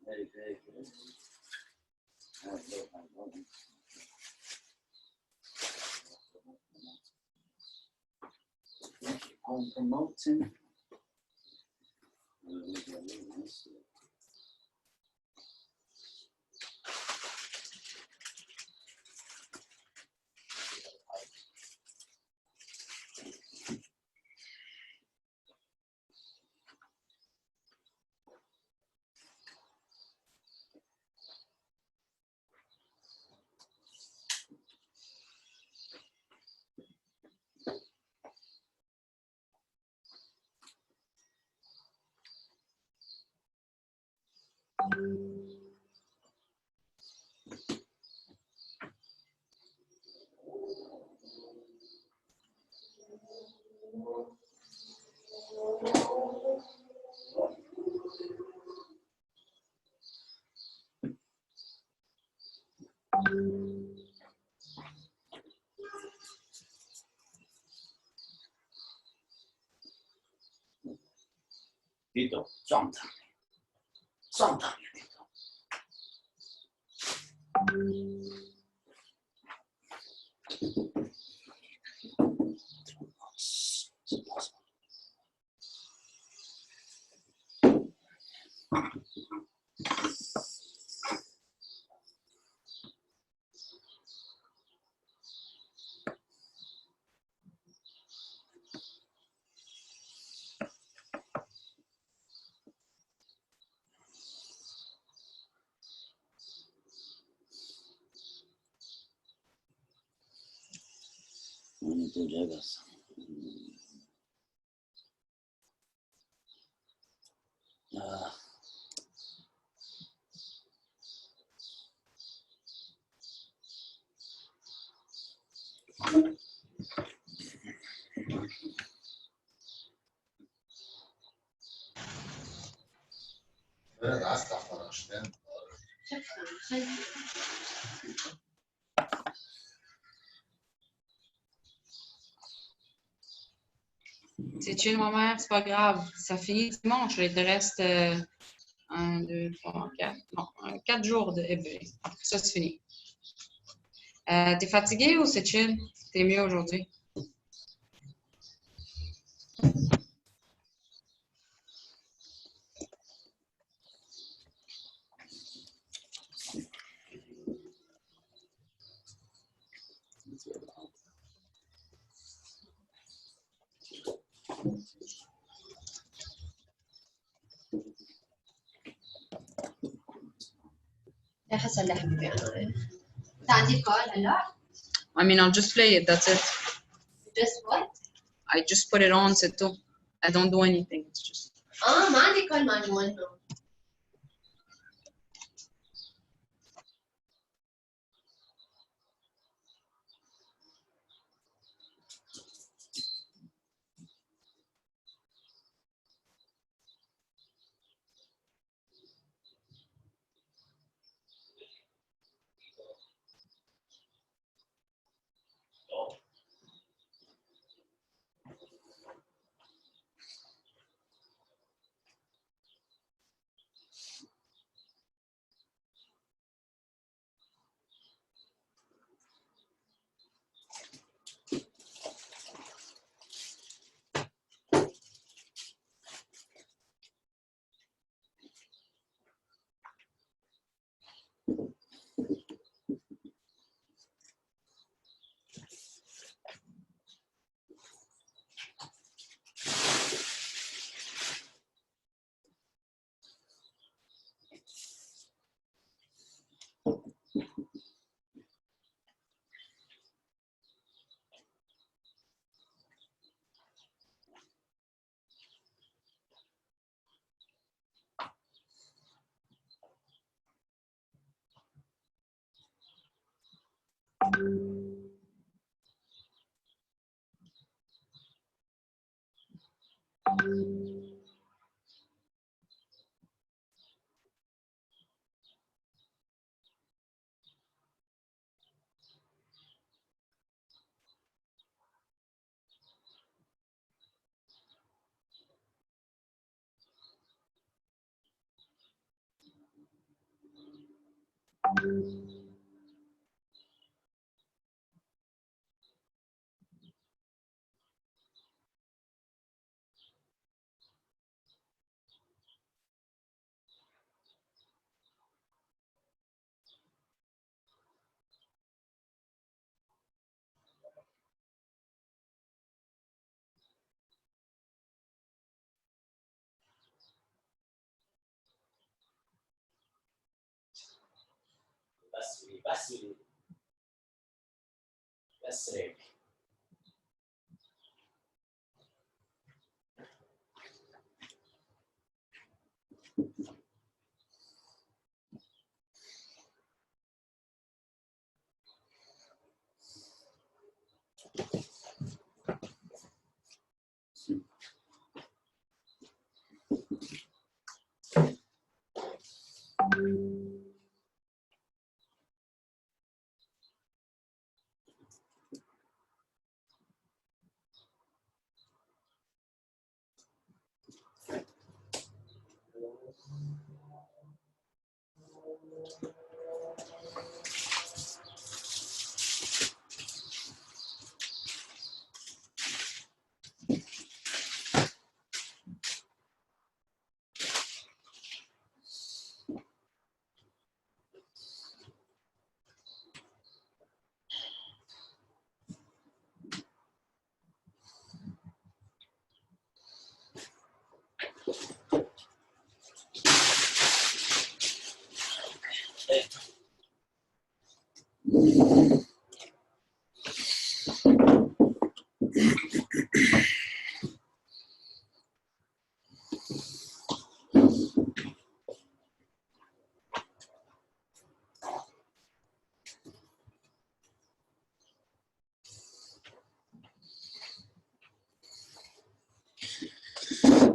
Very good. Keep on promoting. Dito, something. Dito. Tú llegas. C'est chill, ma mère, c'est pas grave. Ça finit dimanche. Il te reste 1, 2, 3, 4. Non, 4 jours de hébreu. Après ça, c'est fini. T'es fatigué ou c'est chill? T'es mieux aujourd'hui? حسن لحبيبي انا انت عندك كول هلا؟ I mean, I'll just play it, that's it. Just what? I just put it on, c'est tout. I don't do anything, it's just... ما عندي كول مع جوانهم. بس هيك.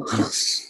خلاص.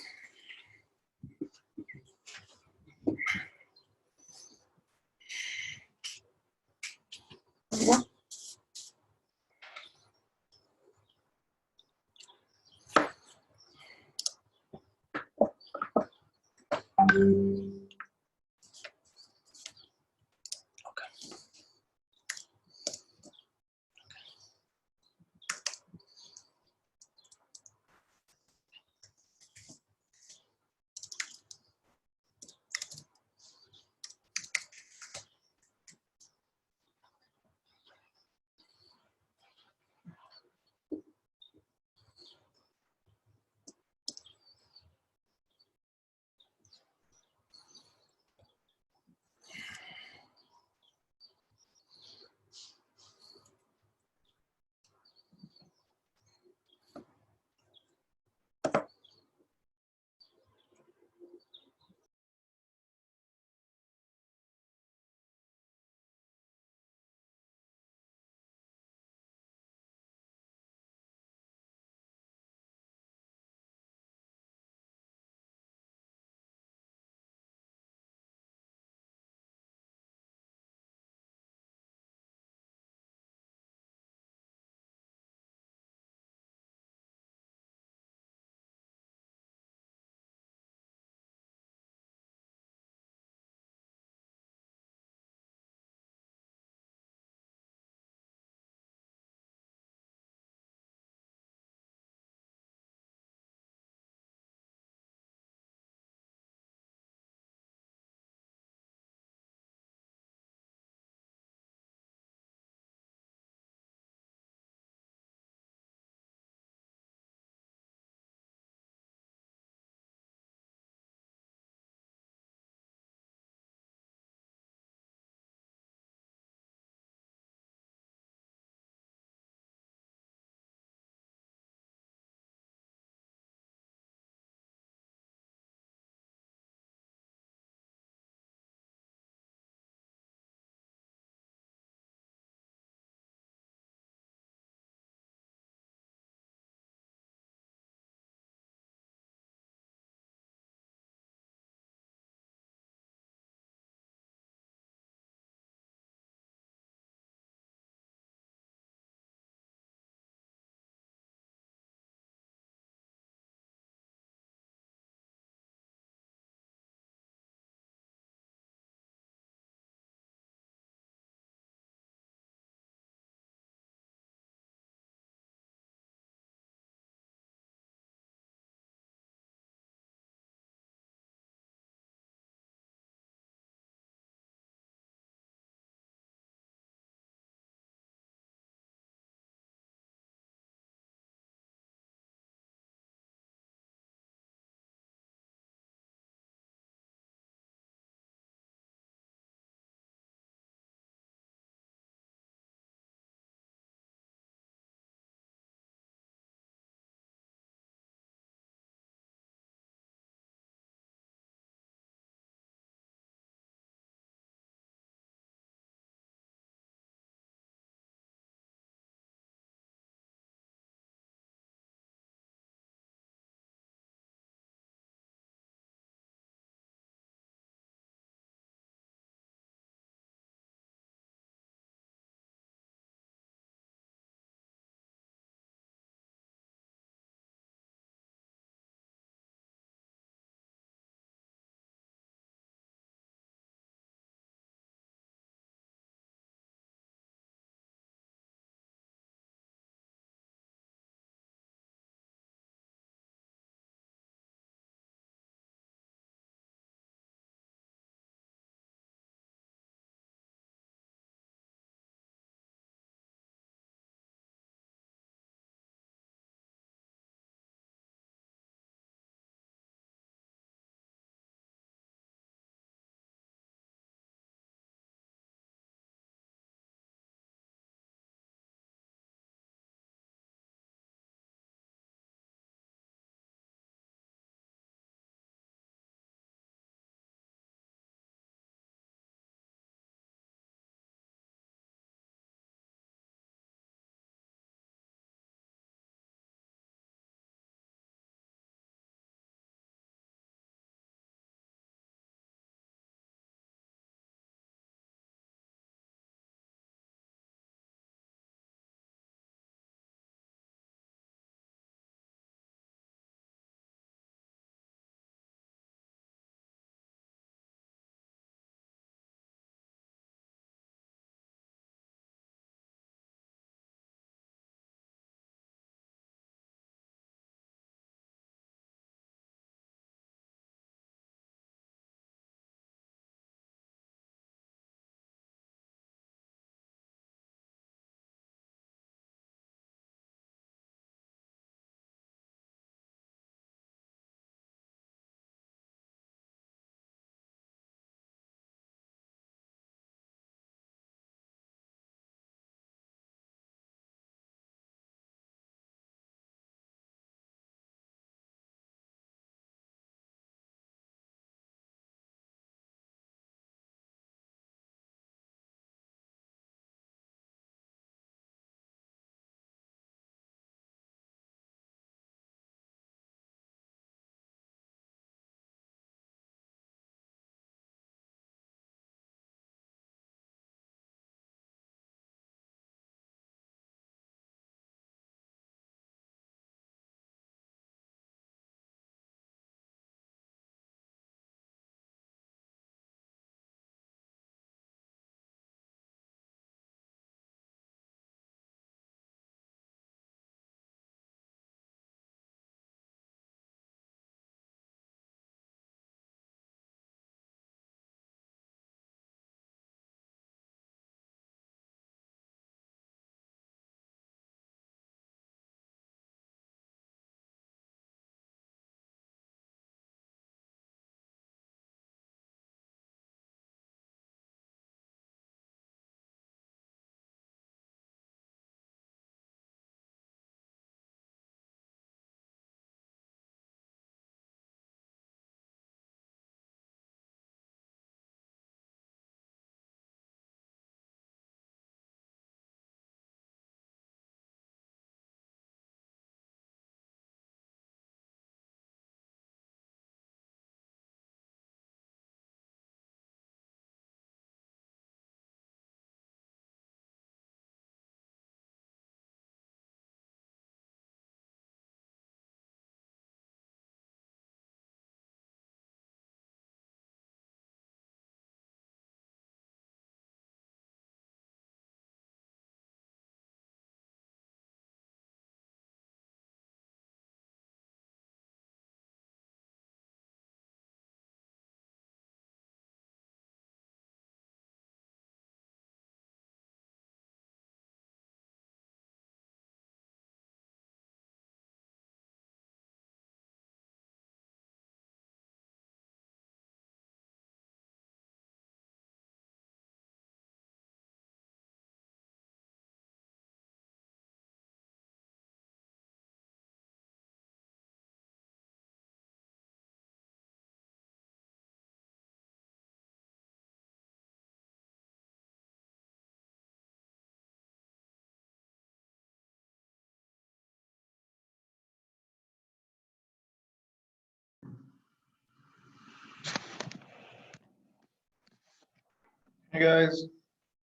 Hey guys,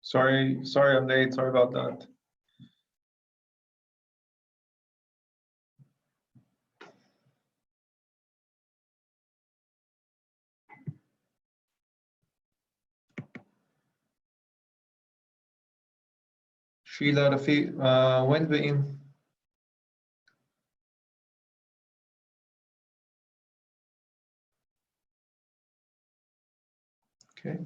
sorry I'm late. Sorry about that. Sheila, Rafiq, وين باقيين؟ Okay.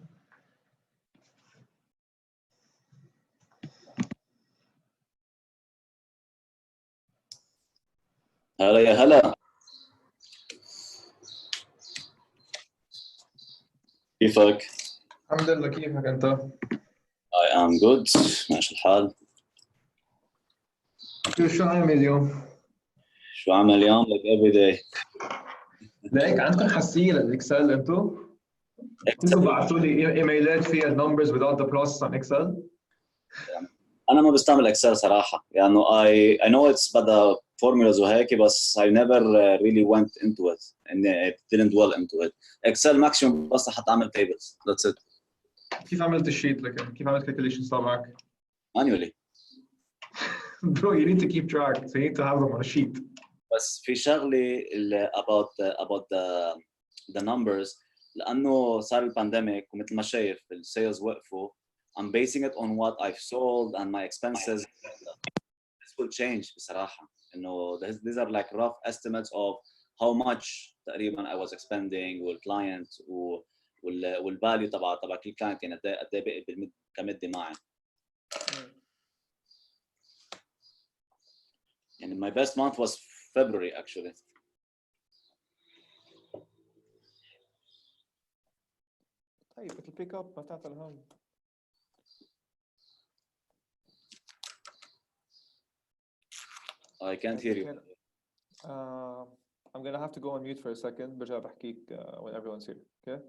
هلا يا هلا، كيفك؟ الحمد لله، كيفك انت؟ I am good، ماشي الحال. شو عامل اليوم؟ شو عمل اليوم؟ like every day. ليك عندكم حساسية للاكسل انتو؟ كلكم بعثوا لي ايميلات فيها النمبرز without the process on Excel. أنا ما بستعمل إكسل صراحة، يعني I know it's بدها formulas وهيك، بس I never really went into it and it didn't dwell into it. Excel maximum بس لحتى أعمل tables. That's it. كيف عملت الشيت لكن؟ كيف عملت calculations تبعك؟ Manually. Bro, you need to keep track, so you need to have them on a sheet. بس في شغلة about the numbers، لأنه صار البانديميك ومثل ما شايف السيلز وقفوا. I'm basing it on what I've sold and my expenses. This will change بصراحة. إنه these are like rough estimates of how much تقريبا I was expending والclient والvalue تبع كل client، يعني قد إيه بقي كمدة معي. يعني my best month was February actually. طيب it'll pick up، ما تعطل هم. I can't hear you. I'm gonna have to go on mute for a second. برجع بحكيك when everyone's here. Okay.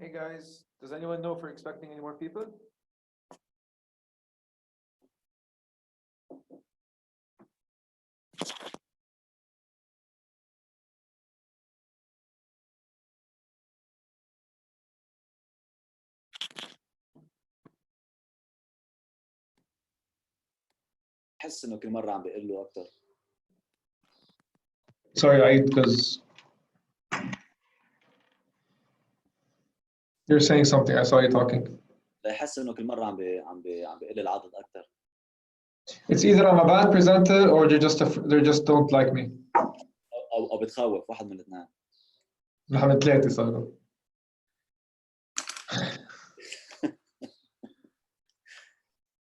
Hey guys, does anyone know if we're expecting any more people? بحس انه كل مره عم بيقول له اكثر. Sorry, because you're saying something. I saw you talking. بحس انه كل مره عم بيقل العدد اكثر. It's either I'm a bad presenter or they just don't like me. او بتخوف واحد من الاثنين. نحن ثلاثة صاروا.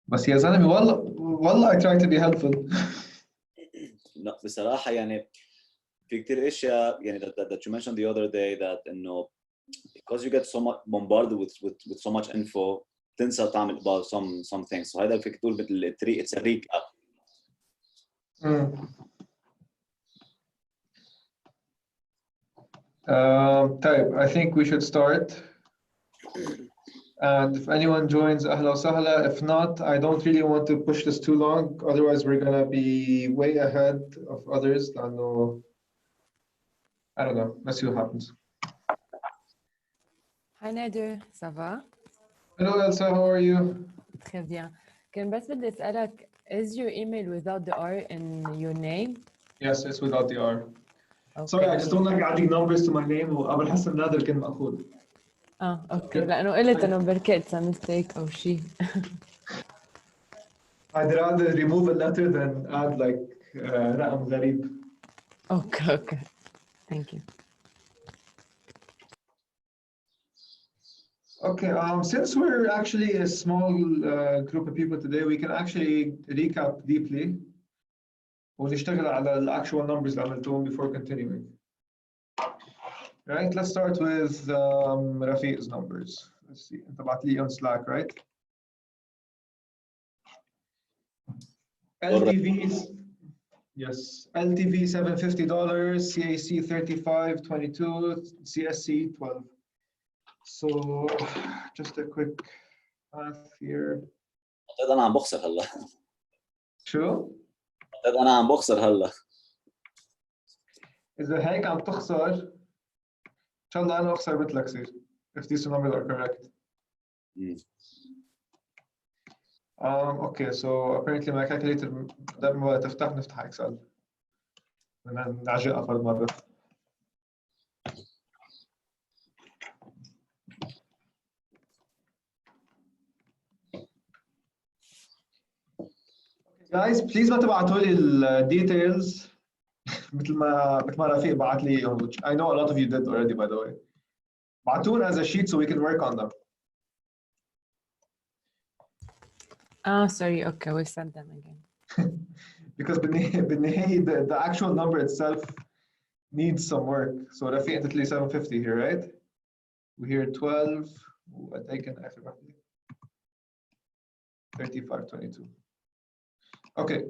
بس يا زلمة والله I try to be helpful. لا بصراحه يعني في كثير اشياء يعني that you mentioned the other day that انه because you get so much bombarded with so much info تنسى تعمل about some things. So هذا فيك تقول مثل it's a recap. طيب, I think we should start. And if anyone joins, ahla wa sahla. If not, I don't really want to push this too long. Otherwise, we're gonna be way ahead of others. I don't know. Let's see what happens. Hi Nader, ça va? Hello, Elsa. How are you? Très bien. كان بس بدي أسألك, is your email without the R in your name? Yes, it's without the R. Okay. Sorry, I just don't like adding numbers to my name. وأبو الحسن نادر كان مأخوذ. اوكي لأنه قلت إنه بركي it's a mistake أو شيء. I'd rather remove a letter than add like رقم غريب. Okay. Thank you. Okay, since we're actually a small group of people today, we can actually recap deeply ونشتغل على the actual numbers اللي عملتهم before continuing. Right, let's start with Rafiq's numbers. Let's see, انت بعت لي on Slack, right? LTVs, yes, LTV $750, CAC 35.22, CSC 12. So just a quick math here. انا عم بخسر هلا. شو؟ انا عم بخسر هلا. إذا هيك عم تخسر إن شاء الله أنا أخسر مثلك صير. If these numbers are correct. Okay, so apparently my calculator لما تفتح نفتح Excel. بدنا نعجقها فرد مرة. Guys, please ما تبعتوا لي ال details مثل ما رفيق بعت لي اياهم. I know a lot of you did already, by the way. بعتونا as a sheet so we can work on them. Sorry, okay, we'll send them again. Because بالنهاية the actual number itself needs some work. So رفيق انت تلاقي 750 here, right? We here 12 وأتأكد آخر واحدة 35.22. Okay,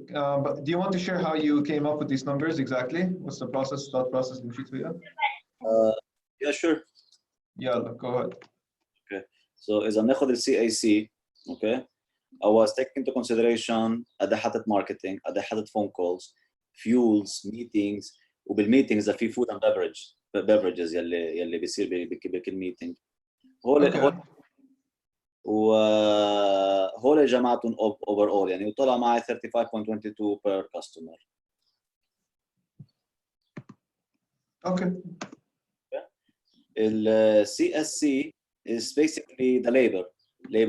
but do you want to share how you came up with these numbers exactly? What's the thought process اللي مشيت فيها? Yeah, sure. يلا, go ahead. Okay, so إذا بناخذ ال CAC, okay, I was taking into consideration قد حطت marketing, قد حطت phone calls, fuels, meetings, وبالميتينجز إذا في food and beverages يلي بيصير بكل meeting. وهول جمعتهم overall يعني وطلع معي 35.22 per customer. Okay. The CSC is basically the labor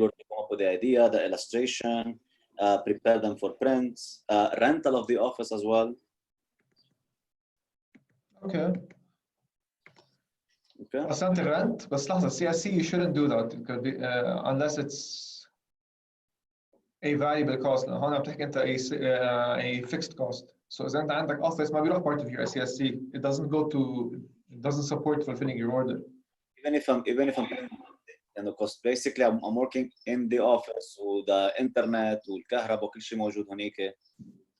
to come up with the idea, the illustration, prepare them for prints, rental of the office as well. Okay. Percent rent, بس لحظة, CSC you shouldn't do that unless it's a variable cost. هون بتحكي أنت a fixed cost. So إذا أنت عندك office ما بيروح part of your CSC, it doesn't support fulfilling your order. Even if I'm and the cost basically I'm working in the office وده internet والكهرباء وكل شيء موجود هنيك.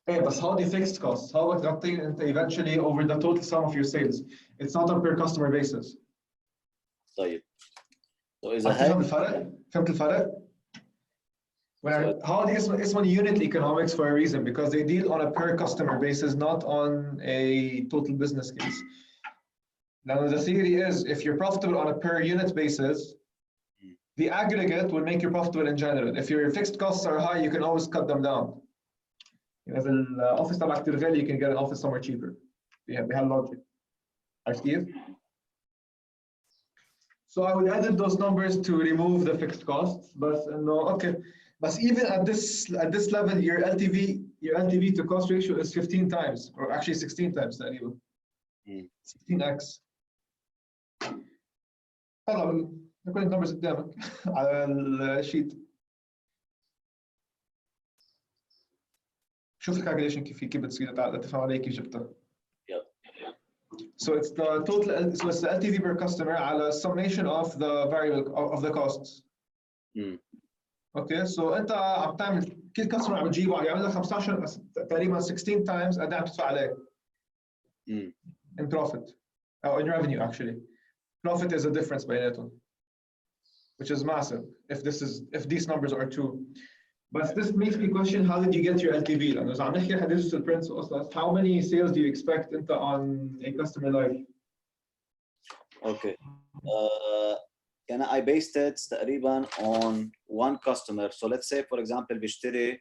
Hey, بس هذه fixed cost. How تغطي أنت eventually over the total sum of your sales? It's not on per customer basis. طيب. So إذا فهمت هيك الفرق؟ فهمت الفرق؟ هذه اسمها unit economics for a reason, because they deal on a per customer basis, not on a total business case. Now the theory is, if you're profitable on a per unit basis, the aggregate will make you profitable in general. If your fixed costs are high, you can always cut them down. إذا الأوفيس تبعك كتير غالي, you can get an office somewhere cheaper. بهالlogic. عرفت كيف؟ So I would edit those numbers to remove the fixed costs. But no, okay. But even at this level, your LTV to cost ratio is 15 times, or actually 16 times تقريبا. 16x. طلع كل النمبرز قدامك على الشيت. شوف الكالكوليشن كيف بتصير تفهم علي كيف جبتها. So it's the total. So it's the LTV per customer على summation of the variable of the costs. Okay, so أنت عم تعمل كل كاستمر عم تجيبه عم يعمل لك 15 تقريبا 16 times قد عم تدفع عليه. In profit, or in revenue actually. Profit is a difference بيناتهم, which is massive if these numbers are true. But this makes me question, how did you get your LTV? لأنه إذا عم نحكي عن digital prints أصلاً, how many sales do you expect أنت on a customer life? Okay. I based it تقريبا on one customer. So let's say for example بيشتري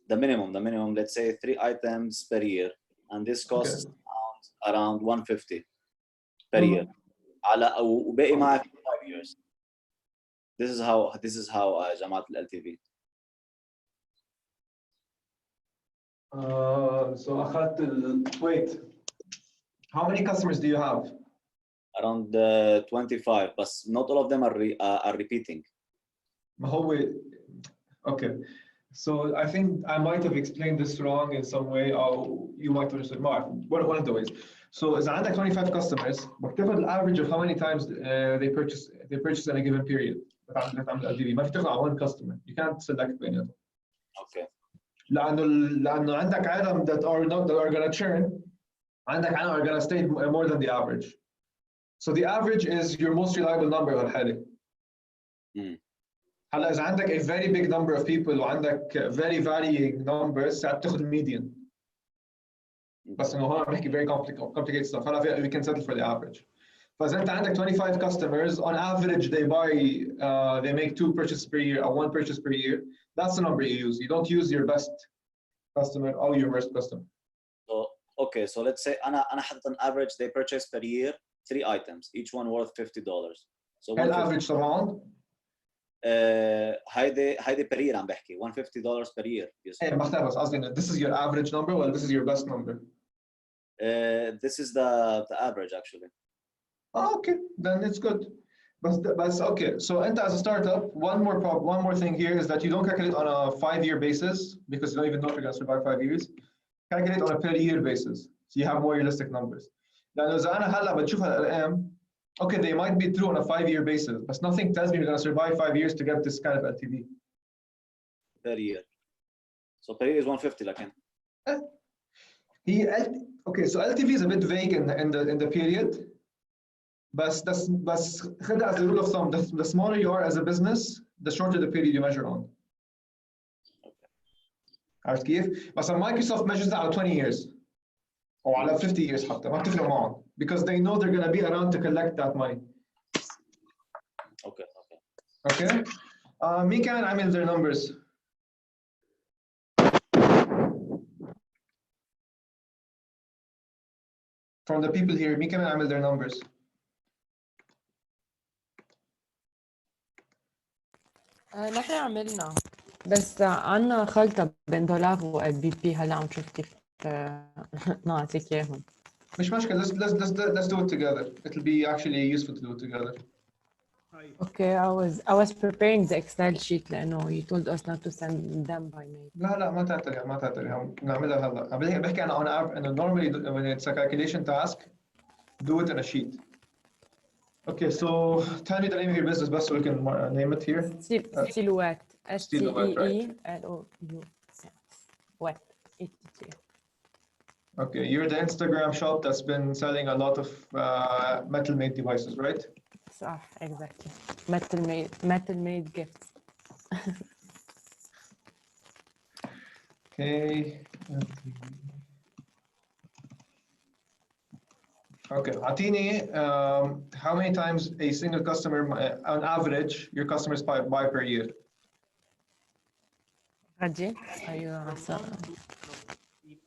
the minimum, let's say 3 items per year, and this costs around 150 per year. على وباقي معي 5 years. This is how جمعت ال LTV. So أخذت wait. How many customers do you have? Around 25, but not all of them are repeating. Okay. So I think I might have explained this wrong in some way, or you might have understood more. One of the ways. So إذا عندك 25 customers, بتاخد average of how many times they purchase in a given period. بتعمل LTV. ما في تاخد على one customer. You can't select بيناتهم. Okay. لأنه عندك عالم that are going to churn, عندك عالم are going to stay more than the average. So the average is your most reliable number بهالحالة. هلا إذا عندك a very big number of people وعندك very varying numbers, بتاخد median. بس إنه هون بنحكي very complicated stuff. هلا we can settle for the average. فإذا أنت عندك 25 customers, on average they make 2 purchases per year or 1 purchase per year. That's the number you use. You don't use your best customer or your worst customer. So okay, so let's say أنا حطيت an average they purchase per year 3 items, each one worth $50. So هل average طبعاً؟ هيدي per year عم بحكي $150 per year. إيه بختار بس قصدي إنه this is your average number or this is your best number? This is the average actually. Oh, okay, then it's good. But okay, so and as a startup, one more thing here is that you don't calculate on a 5-year basis, because you don't even know if you're going to survive 5 years. Calculate on a per year basis, so you have more realistic numbers. لأنه إذا أنا هلا بتشوف هالأرقام, okay, they might be true on a 5-year basis, but nothing tells me you're going to survive 5 years to get this kind of LTV. Per year. So per year is 150 لكن. Okay, so LTV is a bit vague in the period. But خدها as a rule of thumb, the smaller you are as a business, the shorter the period you measure on. عرفت كيف؟ بس Microsoft measures that على 20 years أو على 50 years حتى ما بتفرق معهم, because they know they're going to be around to collect that money. Okay. مين كان عمل their numbers? From the people here, مين كان عمل their numbers? نحن عملنا بس عنا خلطة بين دولار وال بي بي. هلا عم نشوف كيف نعطيك اياهم. مش مشكلة. Let's do it together. It'll be actually useful to do it together. Okay, I was preparing the Excel sheet لأنه you told us not to send them by mail. لا ما تعتري نعملها هلا. بحكي أنا on average, and normally when it's a calculation task, do it in a sheet. Okay, so tell me the name of your business best so we can name it here. Silhouette. Steelowet, What? Okay, you're the Instagram shop that's been selling a lot of metal-made devices, right? صح exactly metal made gifts. Okay. Okay. Atini, how many times a single customer, on average, your customers buy per year? غدي ايوه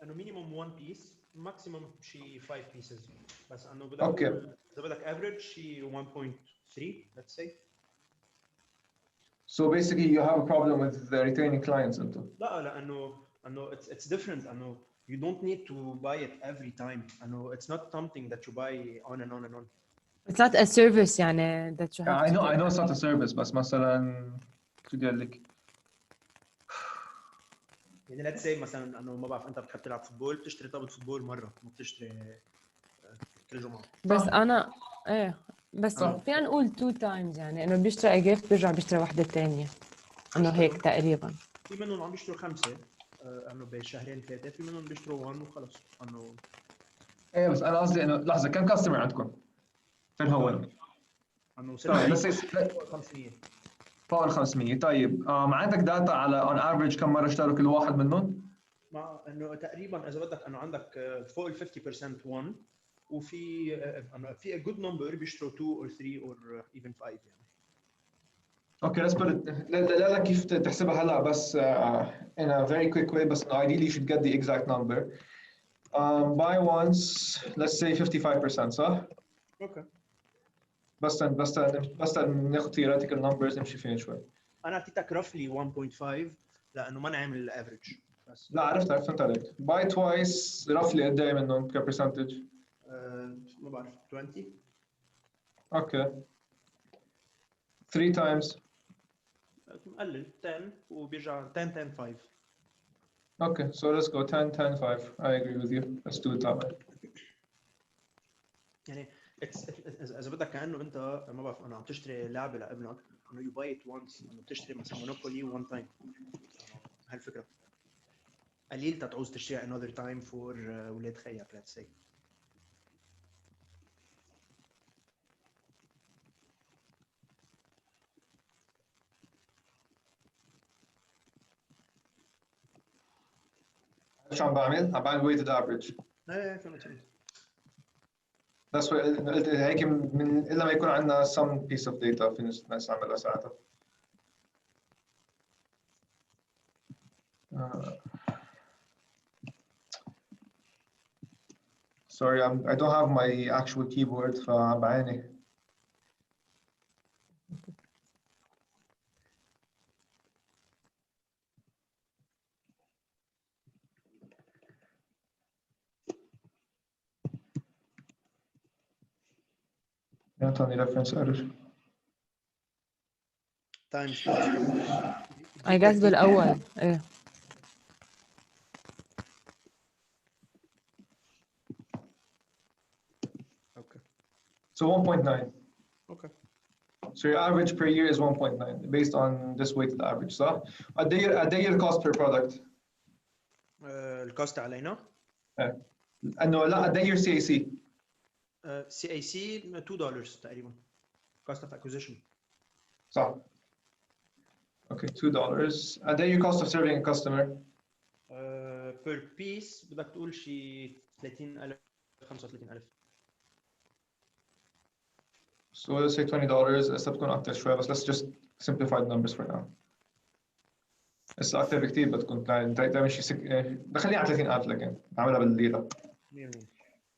انه مينيموم 1 بيس ماكسيموم شي 5 بيسز بس انه بدك Okay. تقول اذا بدك افريج شي 1.3 let's say. So basically, you have a problem with the retaining clients into. لا لانه it's different انه you don't need to buy it every time انه it's not something that you buy on and on and on. it's not a service يعني that you have I to know, take. I know it's not a service, بس مثلا شو بدي اقول لك؟ يعني let's say مثلا انه ما بعرف انت بتحب تلعب فوتبول بتشتري طابه فوتبول مره ما بتشتري كل جمعه. بس انا ايه بس فينا نقول 2 times يعني انه بيشتري جيفت بيرجع بيشتري واحدة تانية انه هيك تقريبا. في منهم عم بيشتروا 5 انه بشهرين 3 في منهم بيشتروا 1 وخلص انه. ايه بس انا قصدي انه لحظه كم كاستمر عندكم؟ فين هو؟ انه طيب صرنا بس 500 فوق ال 500. طيب عندك داتا على اون افريج كم مره اشتروا كل واحد منهم؟ مع انه تقريبا اذا بدك انه عندك فوق ال 50% 1 وفي انه في a good number بيشتروا 2 or 3 or even 5 يعني. اوكي let's put it لا كيف تحسبها هلا بس in a very quick way بس ideally you should get the exact number. Buy once let's say 55% صح؟ اوكي بس ناخذ theoretical numbers نمشي فيهم شوي. انا اعطيتك roughly 1.5 لانه ما نعمل الافريج بس. لا عرفت فهمت عليك. Buy twice roughly قد ايه منهم كبرسنتج؟ ما بعرف 20. اوكي 3 times. مقلل 10 وبيرجع 10 10 5. Okay, so let's go 10, 10, 5. I agree with you. Let's do it that way. يعني اذا بدك كانه انت ما بعرف انا عم تشتري لعبه لابنك انه يو باي ات وانس انه بتشتري مثلا مونوبولي 1 تايم هالفكره قليل تعوز تشتري another time for ولاد خيك let's say. شو عم بعمل؟ عم بعمل weighted average. ايه فهمت. That's why قلت هيك من الا ما يكون عندنا some piece of data في نستعملها ساعتها. Sorry, I don't have my actual keyboard فعم بعاني. يعطيني reference error. times I guess بالاول ايه okay So 1.9. okay. So your average per year is 1.9 based on this weighted average صح؟ قد ايه الcost per product؟ الكوست علينا انه لا قد ايه your CAC؟ CAC $2 تقريبا cost of acquisition. صح. Okay, $2. قد ايه your cost of serving a customer؟ per piece بدك تقول شي 30,000 35,000. So let's say $20. هسه بتكون اكثر شوي بس let's just simplify the numbers for now. هسه اكثر بكثير بتكون تعمل شيء خلينا على 30,000 لكن نعملها بالليره. 100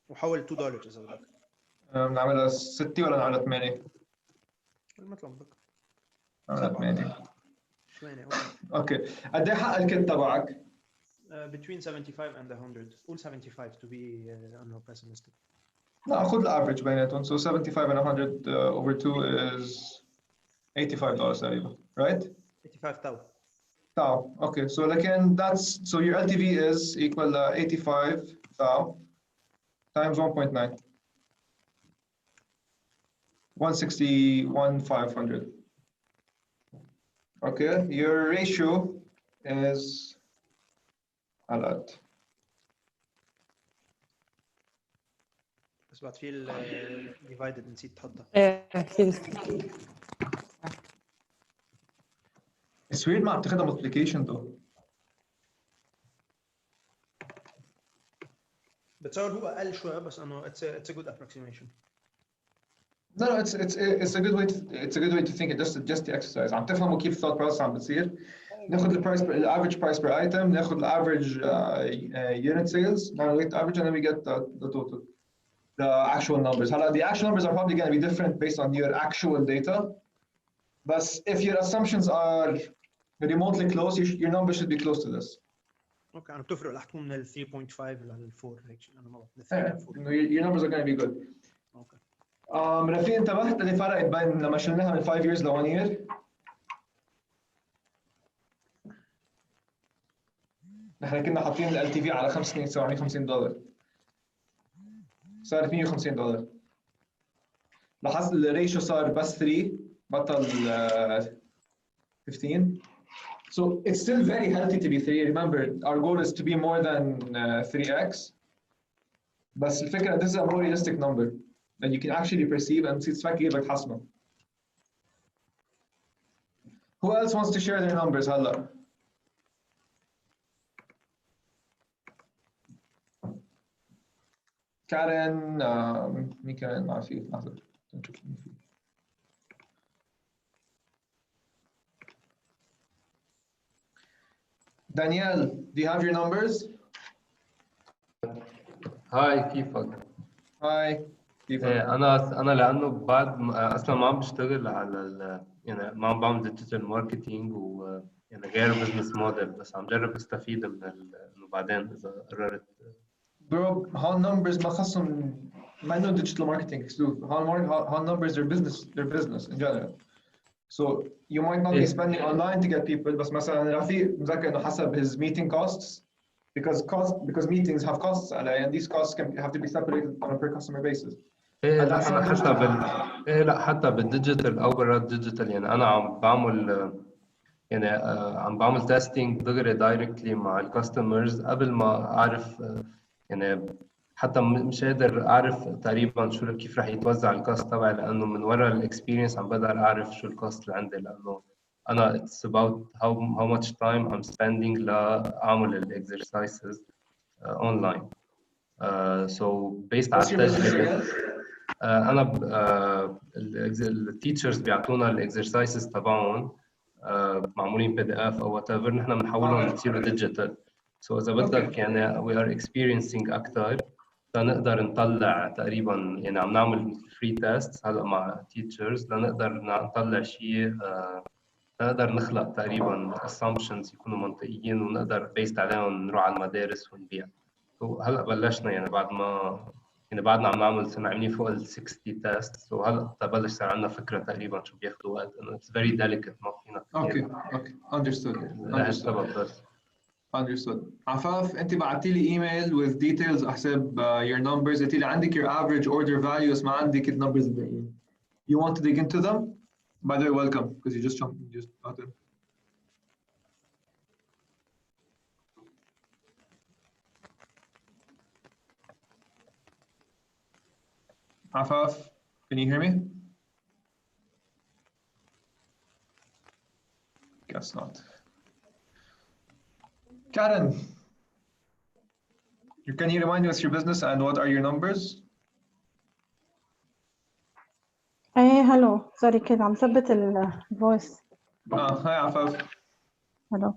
وحول $2 اذا بدك. نعملها 6 ولا نعملها 8؟ مثل ما بدك. نعملها 8. 8 اوكي. قد ايه حق الكل تبعك؟ between 75 and 100. قول 75 to be not pessimistic. لا خذ الافرج بيناتهم. So 75 and 100 over 2 is $85 تقريبا, right? 85,000. Thou. Okay, so لكن that's so your LTV is equal 85 thou times 1.9. 161,500. Okay, your ratio is a lot. بس بعد في الديفايدد نسيت تحطها. ايه في It's weird ما عم تاخدها multiplication though. بتصور هو اقل شويه بس انه it's a good approximation. No, it's a good way to think it just the exercise. عم تفهموا كيف thought process عم بتصير. ناخذ the average price per item, ناخذ the average unit sales, evaluate the average, and then we get the total, the actual numbers. The actual numbers are probably going to be different based on your actual data. But if your assumptions are remotely close, your numbers should be close to this. اوكي انا بتفرق رح تكون من ال 3.5 لل 4 هيك شيء انا ما بعرف. Your numbers are going to be good. اوكي. رفيق انتبهت اللي فرقت بين لما شلناها من 5 years ل 1 year. نحن كنا حاطين ال LTV على 5 سنين $750 صارت $150. لاحظت الريشيو صار بس 3 بطل 15. So it's still very healthy to be 3. Remember, our goal is to be more than 3x. بس الفكرة this is a more realistic number that you can actually perceive and تستفاد كيف تحسنه. Who else wants to share their numbers هلا؟ كارين مين كمان ما في لحظة نشوف مين في. Danielle, do you have your numbers? هاي كيفك؟ هاي كيفك؟ انا لانه بعد اصلا ما عم بشتغل على يعني ما عم بعمل ديجيتال ماركتينج و يعني غير بزنس موديل بس عم جرب استفيد من انه بعدين اذا قررت. Bro, how numbers ما خصهم ما إنه digital marketing exclusive. How numbers their business in general. So you might not be spending online to get people بس مثلا رفيق مذكر إنه حسب his meeting costs because meetings have costs and these costs have to be separated on a per customer basis. ايه لا انا حتى بالديجيتال او برا الديجيتال يعني انا عم بعمل يعني عم بعمل تيستينج دغري دايركتلي مع الكاستمرز قبل ما اعرف يعني حتى مش قادر اعرف تقريبا شو كيف رح يتوزع الكاست تبعي لانه من ورا الاكسبيرينس عم بقدر اعرف شو الكاست اللي عندي لانه انا it's about how much time I'm spending لاعمل الاكسرسايزز online. So based على التجربه انا التيتشرز بيعطونا الاكسرسايزز تبعهم معمولين PDF او whatever نحن بنحولهم يصيروا ديجيتال. سو اذا بدك يعني we are experiencing اكثر لنقدر نطلع تقريبا يعني عم نعمل فري تيست هلا مع تيتشرز لنقدر نطلع شيء نقدر نخلق تقريبا assumptions يكونوا منطقيين ونقدر based عليهم نروح على المدارس ونبيع. هلا بلشنا يعني بعدنا عم نعمل صرنا عاملين فوق ال 60 تيست وهلا بلش صار عندنا فكره تقريبا شو بياخذوا وقت انه اتس فيري ديليكت ما فينا. اوكي understood. عفاف انت بعتي لي ايميل with details احسب your numbers قلتي لي عندك your average order values ما عندك النمبرز الباقيين. You want to dig into them? By the way, welcome because you just got in. Afaf, can you hear me? Guess not. Karen, can you remind me what's your business and what are your numbers? ايه هلو سوري كده عم ثبت الفويس. هاي عفاف. هلو.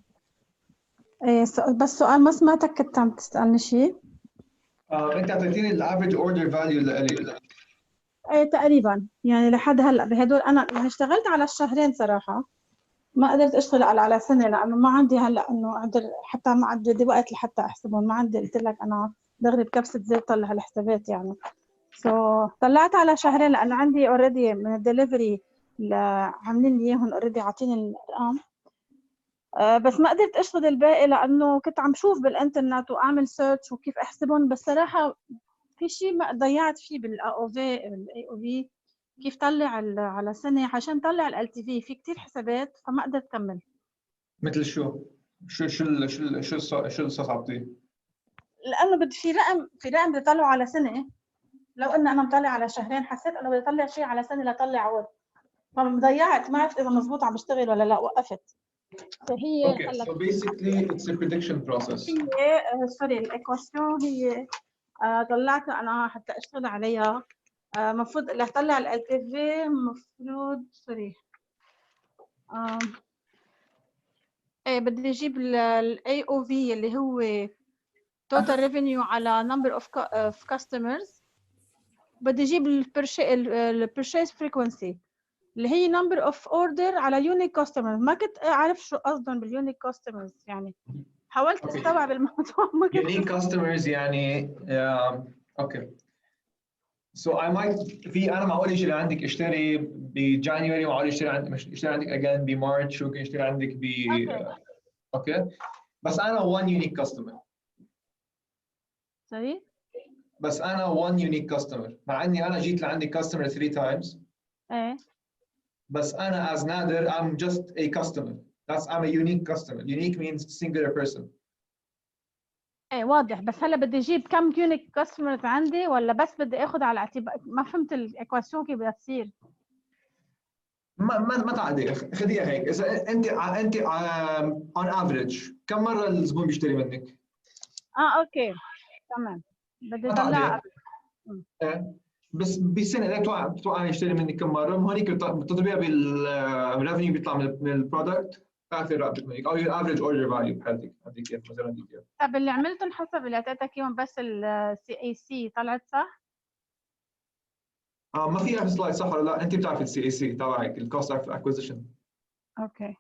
ايه بس سؤال ما سمعتك كنت عم تسألني شيء. انت اعطيتيني الافريج اوردر فاليو اللي ايه تقريبا يعني لحد هلا بهدول انا يعني اشتغلت على الشهرين صراحه ما قدرت اشتغل على سنه لانه ما عندي هلا انه اقدر حتى ما عندي وقت لحتى احسبهم ما عندي قلت لك انا دغري بكبسه زيت طلع الحسابات يعني طلعت على شهرين لانه عندي اوريدي من الدليفري عاملين لي اياهم اوريدي عاطيني الارقام بس ما قدرت اشتغل الباقي لانه كنت عم شوف بالانترنت واعمل سيرش وكيف احسبهم بس صراحه في شيء ما ضيعت فيه بالاي او في كيف طلع على سنه عشان طلع ال تي في كثير حسابات فما قدرت اكمل. مثل شو صعبتي؟ لانه بدي في رقم بدي اطلعه على سنه لو ان انا مطلع على شهرين حسيت انه بدي اطلع شيء على سنه لاطلع عوض، فضيعت ما عرفت اذا مزبوط عم بشتغل ولا لا، وقفت. فهي Okay, هلا so basically it's a prediction process. هي سوري الايكواسيون هي طلعتها انا حتى اشتغل عليها. المفروض اللي اطلع ال تي في المفروض سوري ايه بدي اجيب الاي او في اللي هو total revenue على number of customers. بدي اجيب البرشيز frequency اللي هي number of order على unique customers. ما كنت اعرف شو قصدهم بالunique customers، يعني حاولت استوعب الموضوع ما كنت. Unique customers يعني okay. So I might في انا معقول يشتري عندك اشتري بجانيوري، معقول يشتري عندك again بمارش، ممكن يشتري عندك ب اوكي. بس انا one unique customer. سوري بس انا one unique customer، مع اني انا جيت لعندك customer 3 times. ايه بس انا as Nader I'm just a customer. I'm a unique customer. Unique means singular person. ايه واضح. بس هلا بدي اجيب كم يونيك كاستمرز عندي، ولا بس بدي اخذ على اعتبار؟ ما فهمت الايكواسيون كيف بدها تصير. ما تعقدي، خديها هيك. اذا انت on average كم مره الزبون بيشتري منك؟ اوكي تمام. بدي ما اطلع تعقدي. بس بالسنه لا بتوقع يشتري منك كم مره، هونيك بتضربيها بالريفنيو بيطلع من البرودكت، تعرفي الرابط منك او الافريج اوردر فاليو بحالتك. هذيك كيف مثلا دي كيف. طب اللي عملتهم حسب اللي اعطيتك اياهم بس السي اي سي طلعت صح؟ ما فيها سلايد صح ولا لا؟ انت بتعرفي السي اي سي تبعك الكوست اوف اكوزيشن. اوكي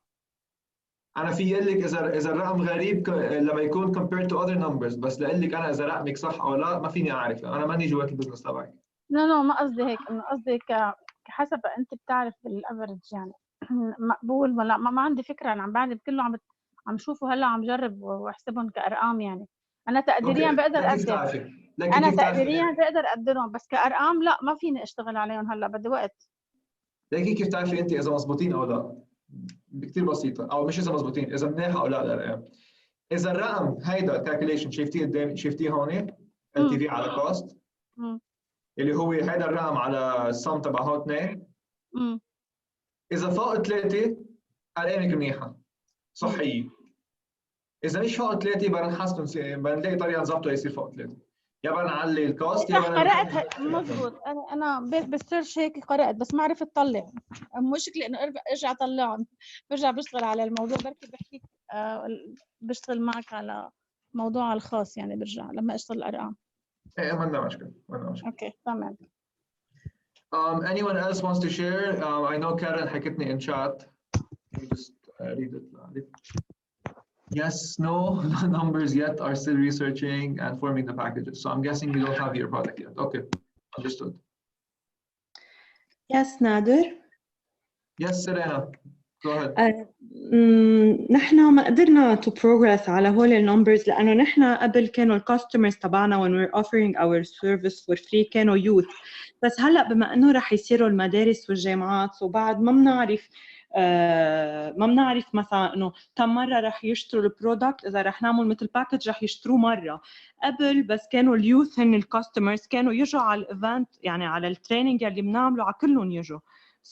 انا في اقول لك اذا الرقم غريب لما يكون compared to other numbers، بس لاقول لك انا اذا رقمك صح او لا ما فيني اعرف، انا ماني جوات البزنس تبعك. لا ما قصدي هيك، انه قصدي حسب انت بتعرف الافرج يعني مقبول ولا ما عندي فكره. انا عم بعد كله عم شوفه هلا، عم جرب واحسبهم كارقام. يعني انا تقديريا اوكي بقدر لكن كيف اقدر، تعرفي؟ انا كيف تعرفي؟ تقديريا بقدر اقدرهم، بس كارقام لا ما فيني اشتغل عليهم هلا، بدي وقت. لكن كيف تعرفي انت اذا مضبوطين او لا؟ كثير بسيطه، او مش اذا مضبوطين، اذا منيحه او لا الارقام. اذا الرقم هيدا الكالكوليشن شايفتيه قدام، شايفتيه هون ال تي في على كوست، اللي هو هيدا الرقم على السم تبع هون اثنين. اذا فوق 3 ارقامك منيحه صحيه. اذا مش فوق 3 بدنا نحسن، بدنا نلاقي طريقه نظبطه يصير فوق 3. يا بدنا نعلي الكوست يا بدنا قرأت مضبوط. انا بالسيرش هيك قرأت بس ما عرفت اطلع. المشكله انه ارجع اطلعهم، برجع بشتغل على الموضوع، بركي بحكيك بشتغل معك على موضوع الخاص، يعني برجع لما اشتغل الارقام. ايه ما عندنا مشكله. اوكي تمام. Anyone else wants to share? I know Karen حكتني in chat. Let me just read it. Yes, no numbers yet, are still researching and forming the packages. So I'm guessing you don't have your product yet. Okay, understood. Yes, Nader. Yes, Serena. Go ahead. نحن ما قدرنا to progress على هول النمبرز لأنه نحن قبل كانوا الكاستمرز تبعنا when we're offering our service for free كانوا youth. بس هلأ بما أنه رح يصيروا المدارس والجامعات وبعد ما بنعرف مثلا انه كم مره رح يشتروا البرودكت. اذا رح نعمل مثل باكج رح يشتروه مره. قبل بس كانوا اليوث هن الكاستمرز كانوا يجوا على الايفنت، يعني على التريننج اللي بنعمله على كلهم يجوا.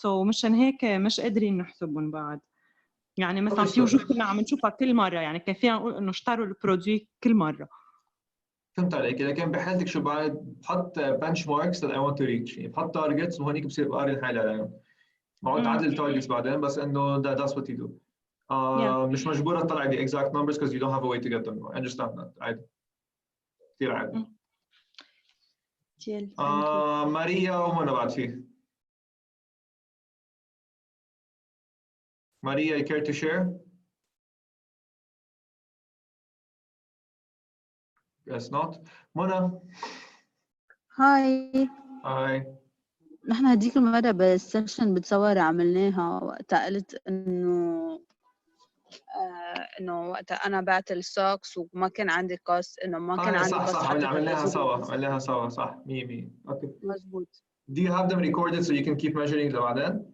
مشان هيك مش قادرين نحسبهم بعد. يعني مثلا في وجوه كنا عم نشوفها كل مره، يعني كان فينا نقول انه اشتروا البرودكت كل مره. فهمت عليك. لكن بحالتك شو بعد بحط بنش ماركس that I want to reach، يعني بحط تارجتس وهونيك بصير بقارن حالي عليهم. معقول تعدل التارجتس بعدين، بس انه that's what you do. مش مجبورة تطلع the exact numbers because you don't have a way to get them. I understand that. عادي. كثير عادي. ماريا ومنى بعد فيه. Maria, you care to share? Guess not. Mona. هاي. Hi. نحن هديك المرة بالسيشن بتصور عملناها وقتها قلت إنه وقتها أنا بعت السوكس وما كان عندي كوست، إنه ما كان عندي كوست. صح عملناها سوا صح 100%. اوكي مزبوط. Do you have them recorded so you can keep measuring لبعدين؟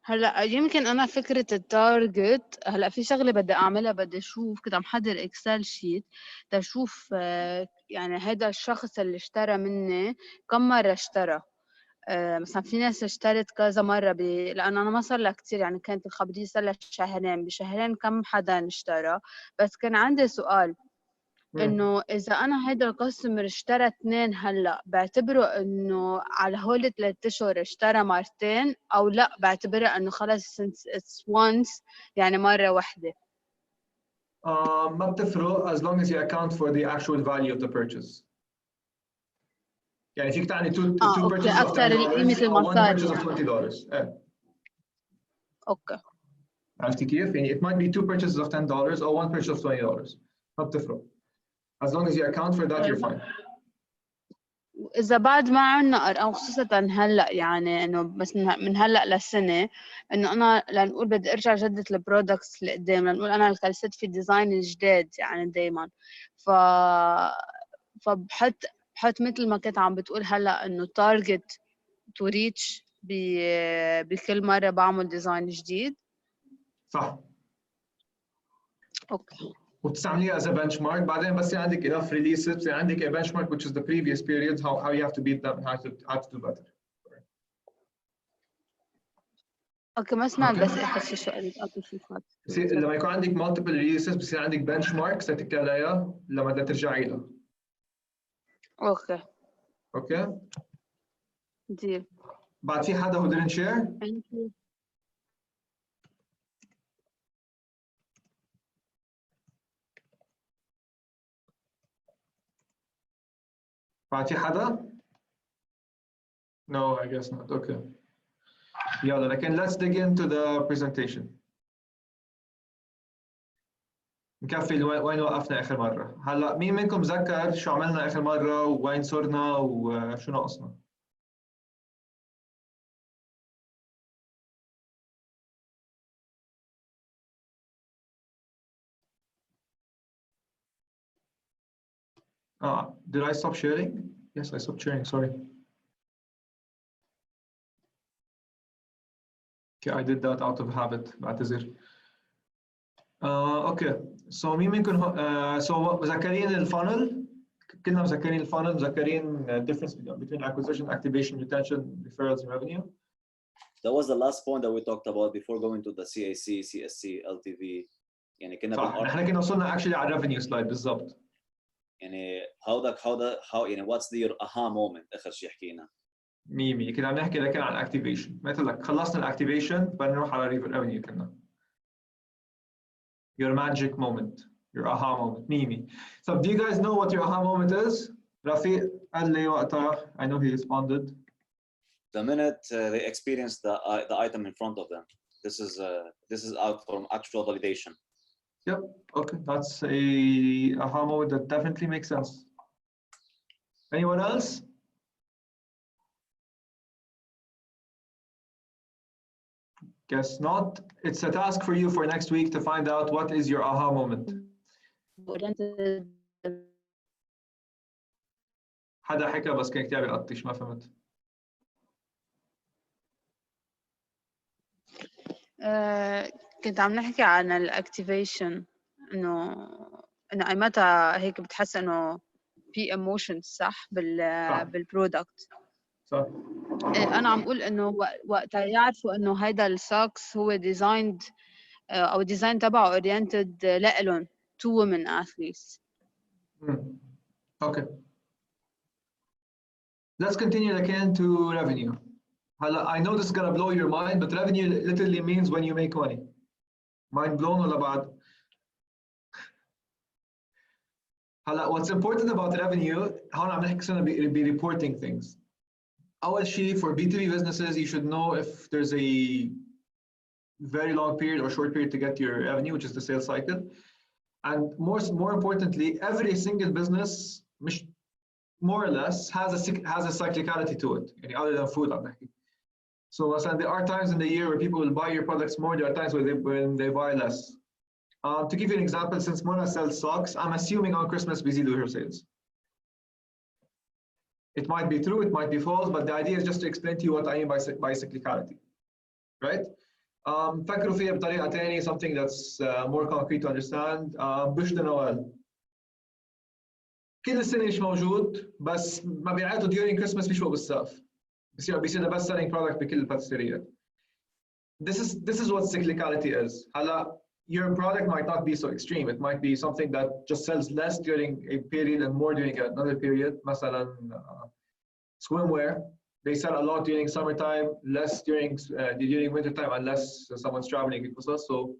هلا يمكن أنا فكرة التارجت هلا في شغلة بدي أعملها، بدي أشوف كنت عم حضر إكسل شيت تشوف يعني هذا الشخص اللي اشترى مني كم مرة اشترى. مثلا في ناس اشترت كذا مرة لأنه أنا ما صار لها كتير، يعني كانت الخبرية صار لها شهرين، بشهرين كم حدا اشترى. بس كان عندي سؤال إنه إذا أنا هيدا الكاستمر اشترى 2 هلا، بعتبره إنه على هول 3 أشهر اشترى مرتين، أو لا بعتبرها إنه خلص it's once، يعني مرة واحدة؟ ما بتفرق as long as you account for the actual value of the purchase. يعني فيك تعني two أوكي، purchases of أكتر قيمة $10 أو one المصاري purchase of يعني. $20. أوكي. عرفتي كيف؟ يعني it might be 2 purchases of $10 or 1 purchase of $20. ما بتفرق. As long as you account for that, you're fine. إذا بعد ما عنا أرقام، خصوصاً هلأ، يعني إنه بس من هلأ للسنة، إنه أنا لنقول بدي أرجع جدد البرودكتس اللي قدام، لنقول أنا كلست في ديزاين الجديد يعني دايماً، فبحط مثل ما كنت عم بتقول هلأ إنه target to reach بكل مرة بعمل ديزاين جديد. صح. أوكي. وبتستعمليها as a benchmark. بعدين بس عندك enough releases بصير عندك a benchmark which is the previous periods, how you have to beat them, how to do better. اوكي، ما سمعت بس اخر شيء شو قلت. اوكي شو فات. لما يكون عندك multiple releases بصير عندك benchmarks تتكلي عليها لما بدك ترجعي لها. اوكي. اوكي. ديل. بعد في حدا who didn't share؟ Thank you. بعد في حدا؟ No, I guess not. Okay. يلا لكن let's dig into the presentation. نكفي وين وقفنا آخر مرة. هلا مين منكم ذكر شو عملنا آخر مرة ووين صرنا وشو ناقصنا؟ Did I stop sharing? Yes, I stopped sharing. Sorry. Okay, I did that out of habit. بعتذر. Okay. So مين منكم so مذكرين الفانل؟ كلنا مذكرين الفانل، مذكرين difference between acquisition, activation, retention, referrals, and revenue. That was the last point that we talked about before going to the CAC, CSC, LTV. يعني كنا صح. احنا كنا وصلنا actually على revenue slide بالضبط. يعني how يعني what's your aha moment آخر شيء حكينا. ميمي كنا عم نحكي لكن عن activation. مثل لك خلصنا الاكتيفيشن بدنا نروح على revenue كنا. Your magic moment, your aha moment. Mimi. So do you guys know what your aha moment is? Rafiq قال لي وقتها. I know he responded. The minute they experience the item in front of them. This is out from actual validation. Yep. Okay. That's a aha moment that definitely makes sense. Anyone else? Guess not. It's a task for you for next week to find out what is your aha moment. حدا حكى بس كان كتابي قطش ما فهمت. كنت عم نحكي عن الاكتيفيشن، انه اي متى هيك بتحس انه في ايموشنز صح بالبرودكت. صح. انا عم اقول انه وقتها يعرفوا انه هيدا السوكس هو ديزايند او الديزاين تبعه اورينتد لإلهم to women athletes. Okay. Let's continue again to revenue. I know this is gonna blow your mind, but revenue literally means when you make money. Mind blown ولا بعد؟ what's important about revenue هون عم نحكي صرنا be reporting things. أول شيء for B2B businesses you should know if there's a very long period or short period to get your revenue, which is the sales cycle. And more importantly, every single business more or less has a cyclicality to it, other than food عم نحكي. So there are times in the year where people will buy your products more, there are times when they buy less. To give you an example, since Mona sells socks, I'm assuming on Christmas بيزيدوا her sales. It might be true, it might be false, but the idea is just to explain to you what I mean by cyclicality, right? فكروا فيها بطريقة تانية, something that's more concrete to understand. بوش نوال. كل السنه مش موجود بس مبيعاته during Christmas بيشوق بالسقف بيصير the best selling product بكل الباتيسيريات. This is what cyclicality is. هلا your product might not be so extreme. It might be something that just sells less during a period and more during another period. مثلا swimwear, they sell a lot during summertime, less during wintertime unless someone's traveling. So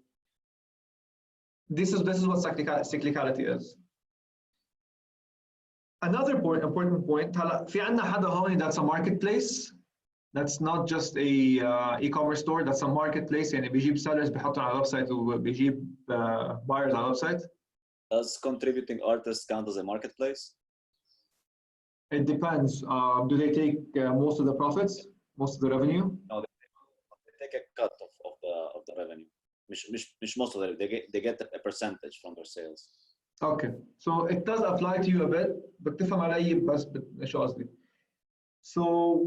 this is what cyclicality is. Another important point, هلا في عندنا حدا هون that's a marketplace. That's not just a e-commerce store. That's a marketplace. يعني بيجيب sellers بيحطهم على الويب سايت وبيجيب buyers على الويب سايت. Does contributing artists count as a marketplace? It depends. Do they take most of the profits, most of the revenue? No, they take a cut of the revenue. مش most of it. They get a percentage from their sales. Okay, so it does apply to you a bit. بتفهم علي بس شو قصدي. So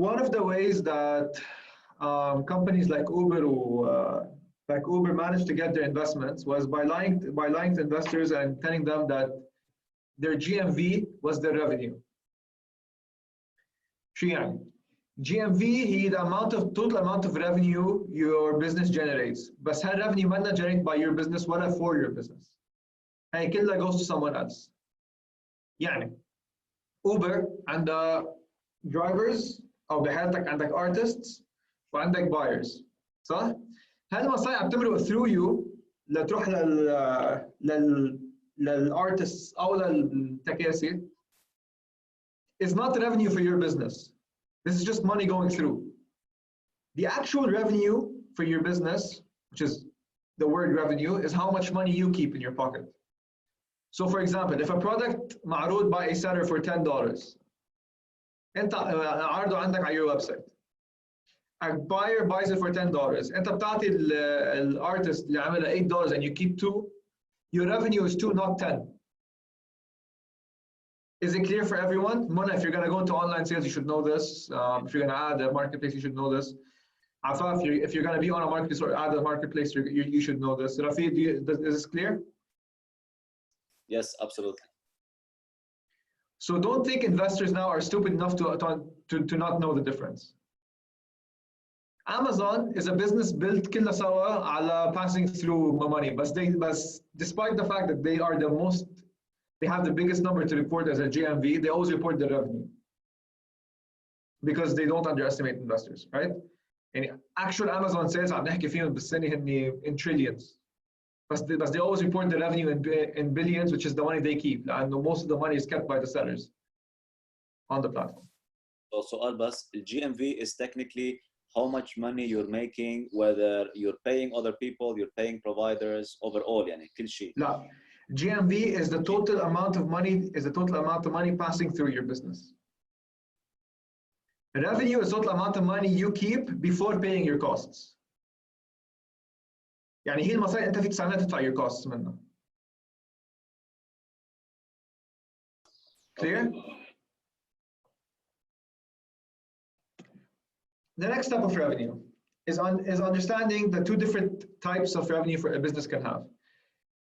one of the ways that companies like Uber managed to get their investments was by lying to investors and telling them that their GMV was their revenue. شو يعني؟ GMV هي the total amount of revenue your business generates. بس هالrevenue ما generated by your business ولا for your business. هي كلها goes to someone else. يعني Uber عندها drivers او بحالتك عندك artists وعندك buyers صح؟ هالمصايع عم تمرق through you لتروح للartists او للتكاسي is not revenue for your business. This is just money going through. The actual revenue for your business, which is the word revenue, is how much money you keep in your pocket. So for example, if a product معروض by a seller for $10, انت عرضه عندك على your website. A buyer buys it for $10. انت بتعطي الارتست اللي عاملها $8 and you keep 2, your revenue is 2 not 10. Is it clear for everyone? Mona, if you're going to go into online sales, you should know this. If you're going to add a marketplace, you should know this. Afa, if you're going to be on a marketplace or add a marketplace, you should know this. Rafi, is this clear? Yes, absolutely. So don't think investors now are stupid enough to not know the difference. Amazon is a business built كلها سوا على passing through money, but despite the fact that they have the biggest number to report as a GMV, they always report the revenue because they don't underestimate investors, right? يعني actual Amazon sales عم نحكي فيهم بالسنة هني in trillions. But they always report the revenue in billions, which is the money they keep. And most of the money is kept by the sellers on the platform. So Albas, GMV is technically how much money you're making, whether you're paying other people, you're paying providers, overall, يعني كل شيء. لا. GMV is the total amount of money passing through your business. Revenue is the total amount of money you keep before paying your costs. يعني هي المصاري انت فيك تستعملها تدفع your costs منها. Clear? The next type of revenue is understanding the two different types of revenue for a business can have.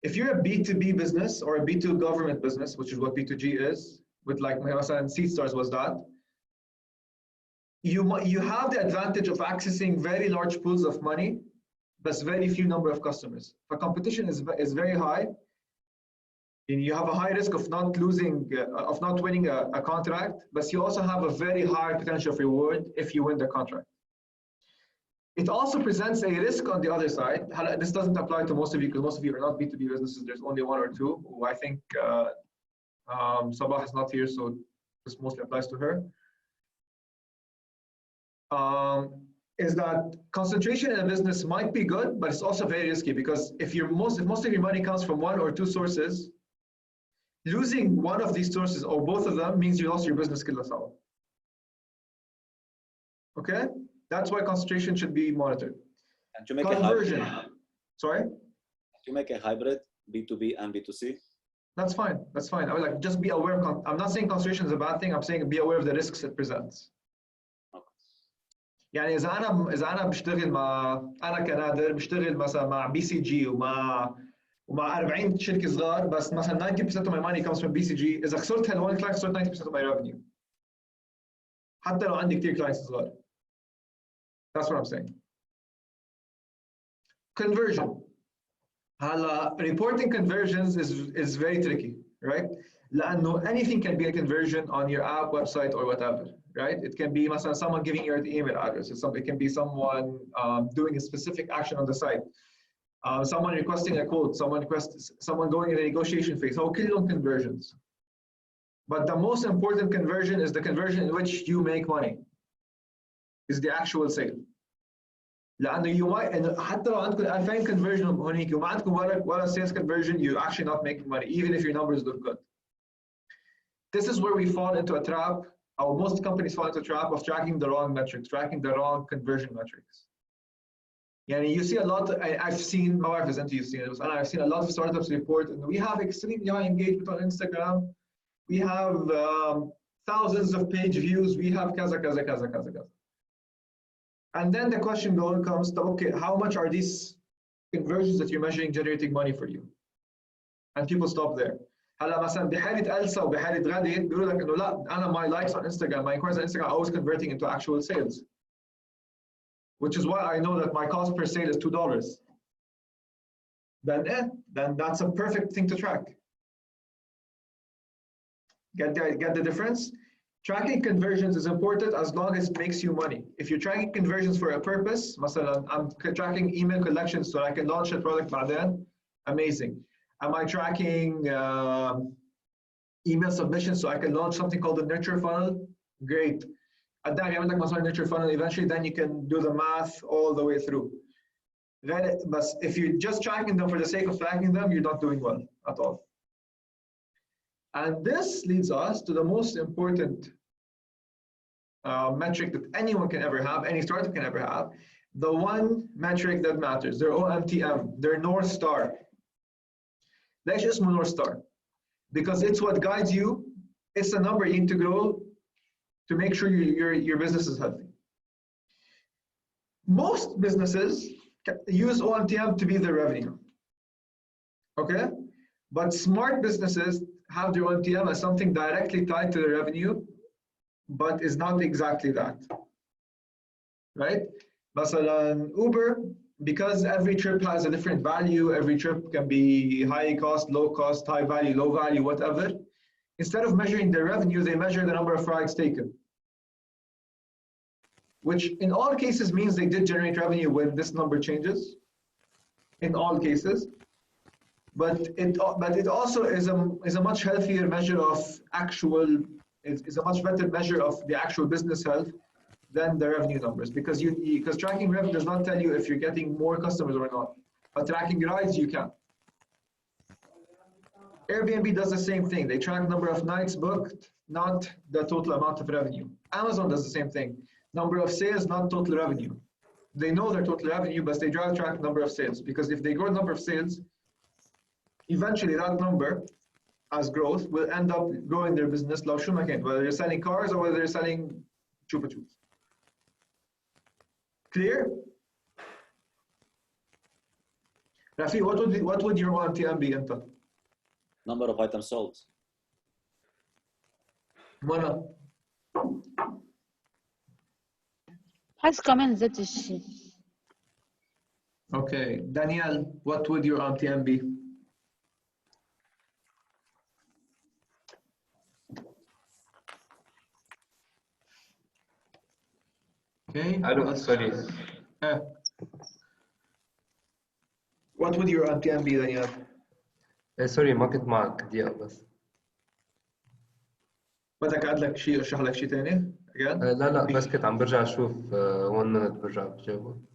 If you're a B2B business or a B2 government business, which is what B2G is, with like مثلا SeedStars was that, you have the advantage of accessing very large pools of money, but very few number of customers. The competition is very high. And you have a high risk of not winning a contract, but you also have a very high potential of reward if you win the contract. It also presents a risk on the other side. This doesn't apply to most of you because most of you are not B2B businesses. There's only one or two who I think Sabah is not here, so this mostly applies to her. Is that concentration in a business might be good, but it's also very risky because if most of your money comes from one or two sources, losing one of these sources or both of them means you lost your business كلها سوا. Okay? That's why concentration should be monitored. And to make conversion. Sorry? To make a hybrid, B2B and B2C? That's fine. That's fine. I would like just be aware of, I'm not saying concentration is a bad thing. I'm saying be aware of the risks it presents. Okay. يعني إذا أنا بشتغل أنا كنادر بشتغل مثلا مع BCG ومع ومع 40 شركه صغار بس مثلا 90% of my money comes from BCG، اذا خسرت هال1 كلاينت خسرت 90% of my revenue حتى لو عندي كثير كلاينتس صغار. That's what I'm saying. Conversion. هلا reporting conversions is very tricky, right? لأنه anything can be a conversion on your app, website, or whatever, right? It can be مثلا someone giving you an email address. It can be someone doing a specific action on the site. Someone requesting a quote. Someone going in a negotiation phase. So كلهم conversions. But the most important conversion is the conversion in which you make money. Is the actual sale. لأنه you might حتى لو عندكم 2000 conversion هونيك وما عندكم ولا sales conversion, you're actually not making money even if your numbers look good. This is where we fall into a trap, or most companies fall into a trap of tracking the wrong metrics, tracking the wrong conversion metrics. Yani you see a lot, I've seen, my wife is into, you've seen it, and I've seen a lot of startups report, and we have extremely high engagement on Instagram, we have thousands of page views, we have kaza, kaza, kaza, kaza, kaza. And then the question comes, okay, how much are these conversions that you're measuring generating money for you? And people stop there. هلا مثلا بحالة ألسا وبحالة غدي بيقولوا لك إنه لا أنا my likes on Instagram, my inquiries on Instagram are always converting into actual sales. Which is why I know that my cost per sale is $2. Then that's a perfect thing to track. Get the difference? Tracking conversions is important as long as it makes you money. If you're tracking conversions for a purpose, مثلا I'm tracking email collections so I can launch a product بعدين, amazing. Am I tracking email submissions so I can launch something called the nurture funnel? Great. At that يعمل لك مثلا nurture funnel, eventually then you can do the math all the way through. But if you're just tracking them for the sake of tracking them, you're not doing well at all. And this leads us to the most important metric that anyone can ever have, any startup can ever have, the one metric that matters, their OMTM, their North Star. ليش اسمه North Star? Because it's what guides you, it's the number you need to grow to make sure your business is healthy. Most businesses use OMTM to be their revenue, okay? But smart businesses have their OMTM as something directly tied to the revenue, but is not exactly that, right? مثلا Uber, because every trip has a different value, every trip can be high cost, low cost, high value, low value, whatever. Instead of measuring their revenue, they measure the number of rides taken, which in all cases means they did generate revenue when this number changes, in all cases. But it also is a much healthier measure of actual, is a much better measure of the actual business health than the revenue numbers, because tracking revenue does not tell you if you're getting more customers or not, but tracking rides you can. Airbnb does the same thing. They track number of nights booked, not the total amount of revenue. Amazon does the same thing. Number of sales, not total revenue. They know their total revenue, but they track number of sales, because if they grow number of sales, eventually that number as growth will end up growing their business لو شو ما كان, whether they're selling cars or whether they're selling chupa chups. Clear? Rafi, what would your OMTM be انت? Number of items sold. منى. حاسس كمان ذات الشيء. Okay, Danielle, what would your OMTM be? Okay. Hello, sorry. What would your OMTM be, Danielle? سوري ما كنت معك دقيقة بس. بدك أعد لك شيء أشرح لك شيء ثاني؟ لا بس كنت عم برجع أشوف 1 minute برجع بجاوب.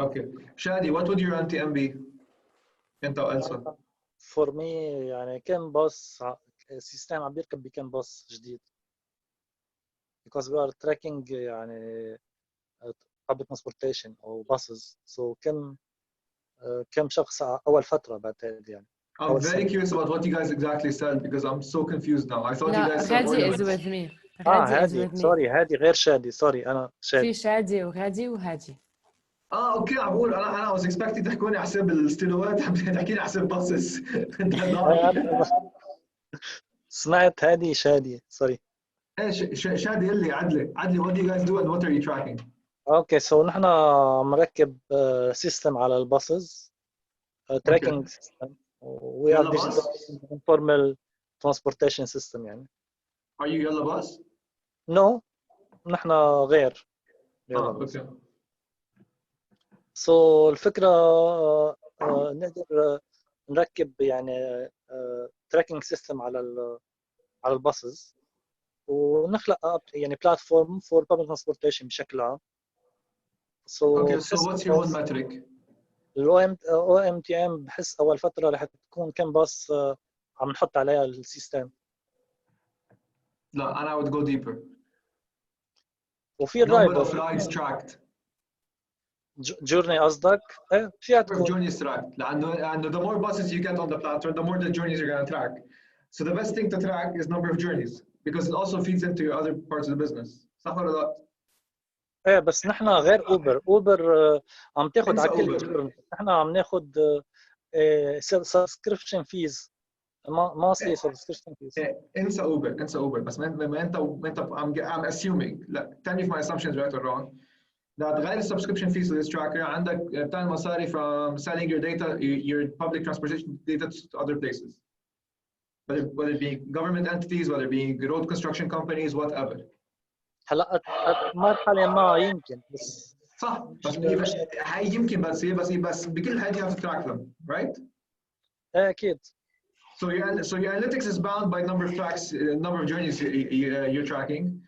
Okay. Shadi, what would your OMTM be? أنت وألسا. For me يعني كان باص السيستم عم بيركب بكم باص جديد. Because we are tracking يعني public transportation أو buses. So كم شخص أول فترة بعتقد يعني. I'm very curious about what you guys exactly said because I'm so confused now. I thought you guys said Ghadi is with me. هادي سوري هادي غير شادي سوري أنا شادي. في شادي وغادي وهادي. اوكي عم بقول انا was expecting تحكوني على حساب الستيلوات، عم تحكي لي على حساب باصص. سمعت هذه شادي سوري. ايش شادي قل لي عدلي what do you guys do and what are you tracking؟ اوكي سو نحن مركب سيستم على الباصز تراكنج سيستم وي ار يلا باص؟ فورمال ترانسبورتيشن سيستم يعني. are you يلا باص؟ نو نحن غير يلا باص. اوكي. سو الفكره نقدر نركب يعني تراكنج سيستم على الباصز ونخلق يعني بلاتفورم فور بابليك ترانسبورتيشن بشكل عام. اوكي so what's your own metric؟ الاو ام تي ام بحس اول فتره رح تكون كم باص عم نحط عليها السيستم. لا انا would go deeper. وفي number الرايدر of rides tracked. جورني قصدك؟ ايه فيها تكون journeys tracked لانه the more buses you get on the platform the more the journeys you're going to track. So the best thing to track is number of journeys because it also feeds into your other parts of the business. صح ولا لا؟ ايه بس نحن غير اوبر عم تاخذ على كل أوبر. جورني، نحن عم ناخذ سبسكريبشن فيز ماستلي سبسكريبشن فيز. انسى اوبر بس ما انت I'm assuming لا tell me if my assumption is right or wrong. that غير subscription fees to this tracker عندك بتعمل مصاري from selling your data your public transportation data to other places. whether it be government entities, whether it be road construction companies, whatever. هلا مرحله ما يمكن بس صح بس هي يمكن بس بكل هذه you have to track them, right? اكيد. So your analytics is bound by number of tracks, number of journeys you're tracking.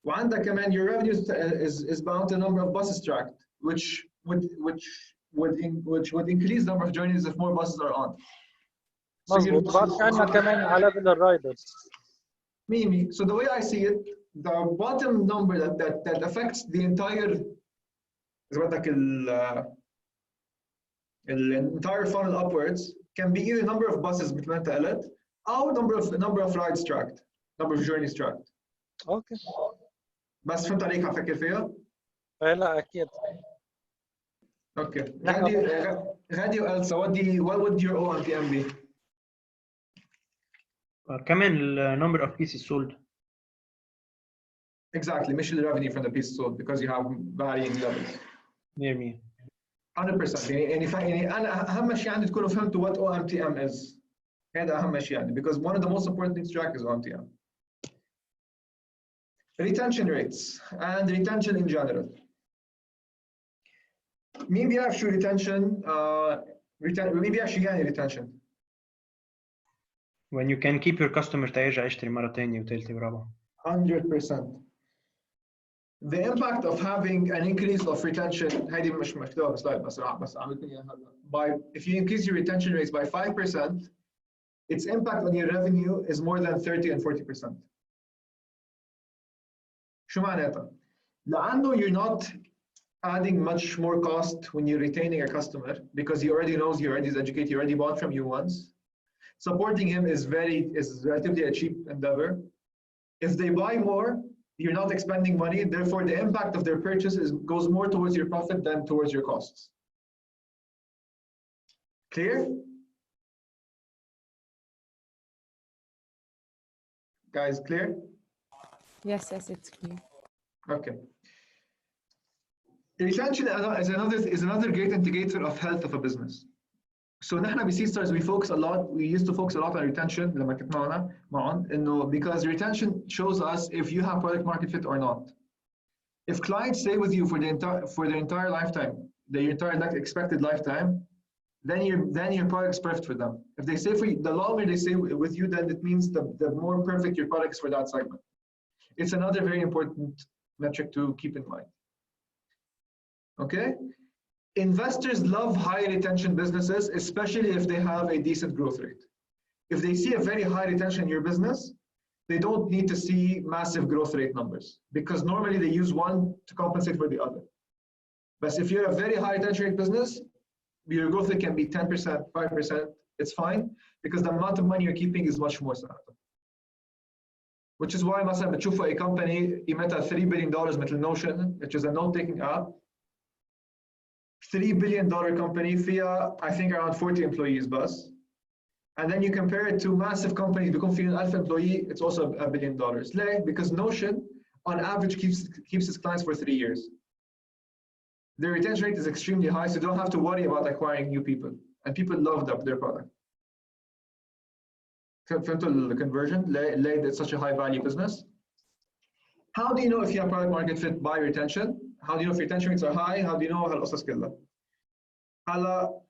وعندك كمان your revenue is bound to the number of buses tracked, which would increase number of journeys if more buses are on. مظبوط. بعد في عندنا كمان على ليفل الرايدرز. Mimi. So the way I see it, the bottom number that affects the entire entire funnel upwards can be either number of buses مثل ما انت قلت او number of rides tracked, number of journeys tracked. اوكي. بس فهمت عليك عم فكر فيها؟ لا اكيد. اوكي. غادي وألسا what would your OMTM be؟ كمان ال number of pieces sold. Exactly, مش the revenue from the pieces sold because you have varying levels. 100%. يعني انا اهم شيء عندي تكونوا فهمتوا what OMTM is. هذا اهم شيء عندي because one of the most important things to track is OMTM. Retention rates and retention in general. مين بيعرف شو retention؟ مين بيعرف شو يعني retention؟ When you can keep your customer تيرجع يشتري مرة ثانية وثالثة ورابعة. 100%. The impact of having an increase of retention هيدي مش مكتوبة بالسلايد بس عملت لي اياها هلا. If you increase your retention rates by 5%, its impact on your revenue is more than 30 and 40%. شو معناتها؟ لأنه you're not adding much more cost when you're retaining a customer because he already knows, he already is educated, he already bought from you once. Supporting him is relatively a cheap endeavor. If they buy more, you're not expending money, therefore the impact of their purchase goes more towards your profit than towards your costs. Clear? Guys, clear? Yes, it's clear. Okay. Retention is another great indicator of health of a business. So نحن ب C-Stars we used to focus a lot on retention لما كنت معهم إنه because retention shows us if you have product market fit or not. If clients stay with you for their entire lifetime, their entire expected lifetime, then your product is perfect for them. If they stay for you, the longer they stay with you, then it means the more perfect your product is for that segment. It's another very important metric to keep in mind. Okay? Investors love high retention businesses, especially if they have a decent growth rate. If they see a very high retention in your business, they don't need to see massive growth rate numbers because normally they use one to compensate for the other. But if you're a very high retention rate business, your growth rate can be 10%, 5%, it's fine because the amount of money you're keeping is much more certain. Which is why مثلا بتشوفوا a company قيمتها $3 billion مثل Notion, which is a note-taking app. $3 billion company فيها I think around 40 employees بس. And then you compare it to massive companies بيكون فيهم 1000 employee, it's also $1 billion. ليه? Because Notion on average keeps its clients for 3 years. Their retention rate is extremely high, so you don't have to worry about acquiring new people. And people love their product. فهمتوا the conversion? ليه it's such a high value business? How do you know if you have product market fit? By retention. How do you know if retention rates are high? How do you know هالقصص كلها؟ هلا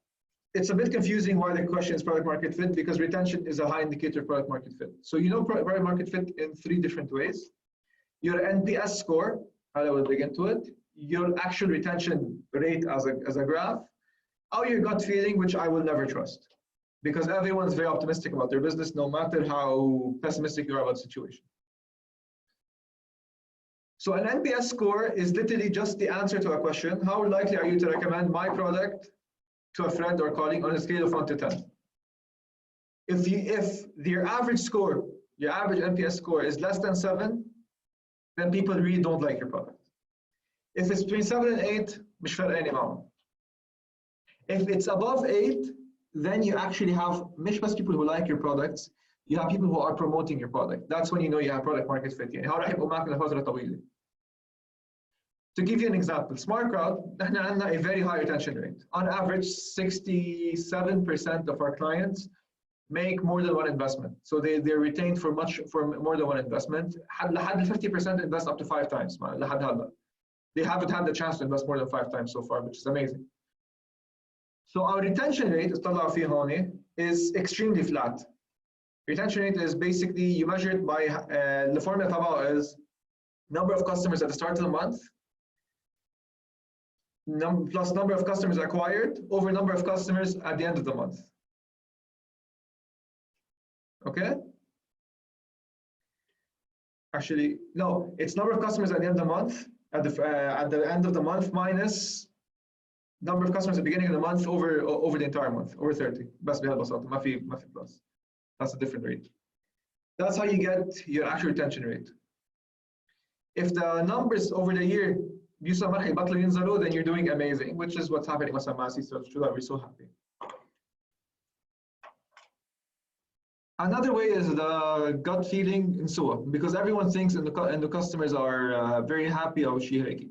it's a bit confusing why the question is product market fit, because retention is a high indicator of product market fit. So you know product market fit in 3 different ways. Your NPS score, I will dig into it, your actual retention rate as a graph, or your gut feeling, which I will never trust, because everyone's very optimistic about their business, no matter how pessimistic you are about the situation. So an NPS score is literally just the answer to a question: how likely are you to recommend my product to a friend or colleague on a scale of 1 to 10? If your average score, your average NPS score is less than 7, then people really don't like your product. If it's between 7 and 8, مش فارقاني معهم. If it's above 8, then you actually have مش بس people who like your products, you have people who are promoting your product. That's when you know you have product market fit. يعني راح يبقوا معك لفترة طويلة. To give you an example, Smart Crowd, نحن عندنا a very high retention rate. On average, 67% of our clients make more than one investment. So they're retained for more than one investment. لحد 50% invest up to 5 times. لحد هلا. They haven't had the chance to invest more than 5 times so far, which is amazing. So our retention rate, is extremely flat. Retention rate is basically, you measure it by, the formula is number of customers at the start of the month, plus number of customers acquired over number of customers at the end of the month. Okay? Actually, no, it's number of customers at the end of the month, at the end of the month minus number of customers at the beginning of the month over the entire month, over 30. بس بهالبساطة ما في plus. That's a different rate. That's how you get your actual retention rate. If the numbers over the year بيوصل مرحلة يبطلوا ينزلوا, then you're doing amazing, which is what's happening مثلا مع C-Search. We're so happy. Another way is the gut feeling in SUA, because everyone thinks and the customers are very happy or شيء هيك.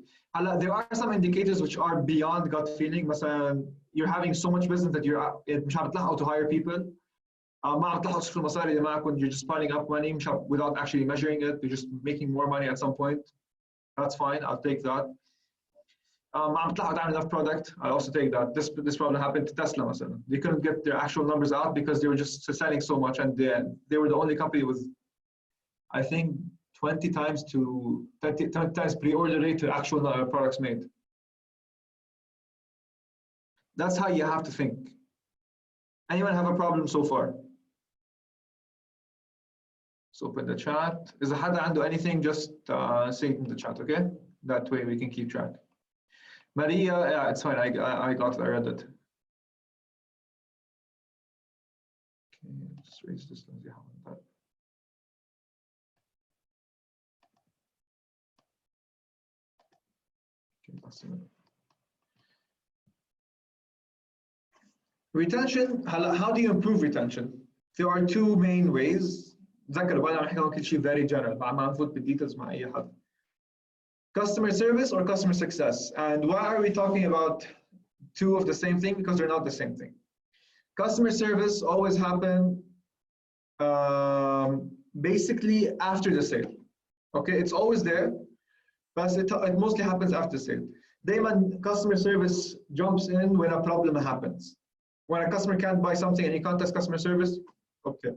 There are some indicators which are beyond gut feeling. مثلا you're having so much business that you're مش عم تلاحقوا to hire people. ما عم تلاحقوا تصرفوا المصاري اللي معكم. You're just piling up money without actually measuring it. You're just making more money at some point. That's fine. I'll take that. ما عم تلاحقوا تعمل enough product. I'll also take that. This problem happened to Tesla مثلا. They couldn't get their actual numbers out because they were just selling so much, and they were the only company with, I think, 20 times pre-order rate to actual products made. That's how you have to think. Anyone have a problem so far? So open the chat. إذا حدا عنده anything, just say it in the chat, okay? That way we can keep track. Maria, yeah, it's fine. I got it. I read it. Okay, just raise this. Retention, how do you improve retention? There are 2 main ways. تذكر بقى نحكي عن كل شيء very general. ما نفوت بالديتيلز مع أي حد. Customer service or customer success. And why are we talking about 2 of the same thing? Because they're not the same thing. Customer service always happen basically after the sale. Okay, it's always there, but it mostly happens after sale. Then customer service jumps in when a problem happens. When a customer can't buy something and you contact customer service, okay.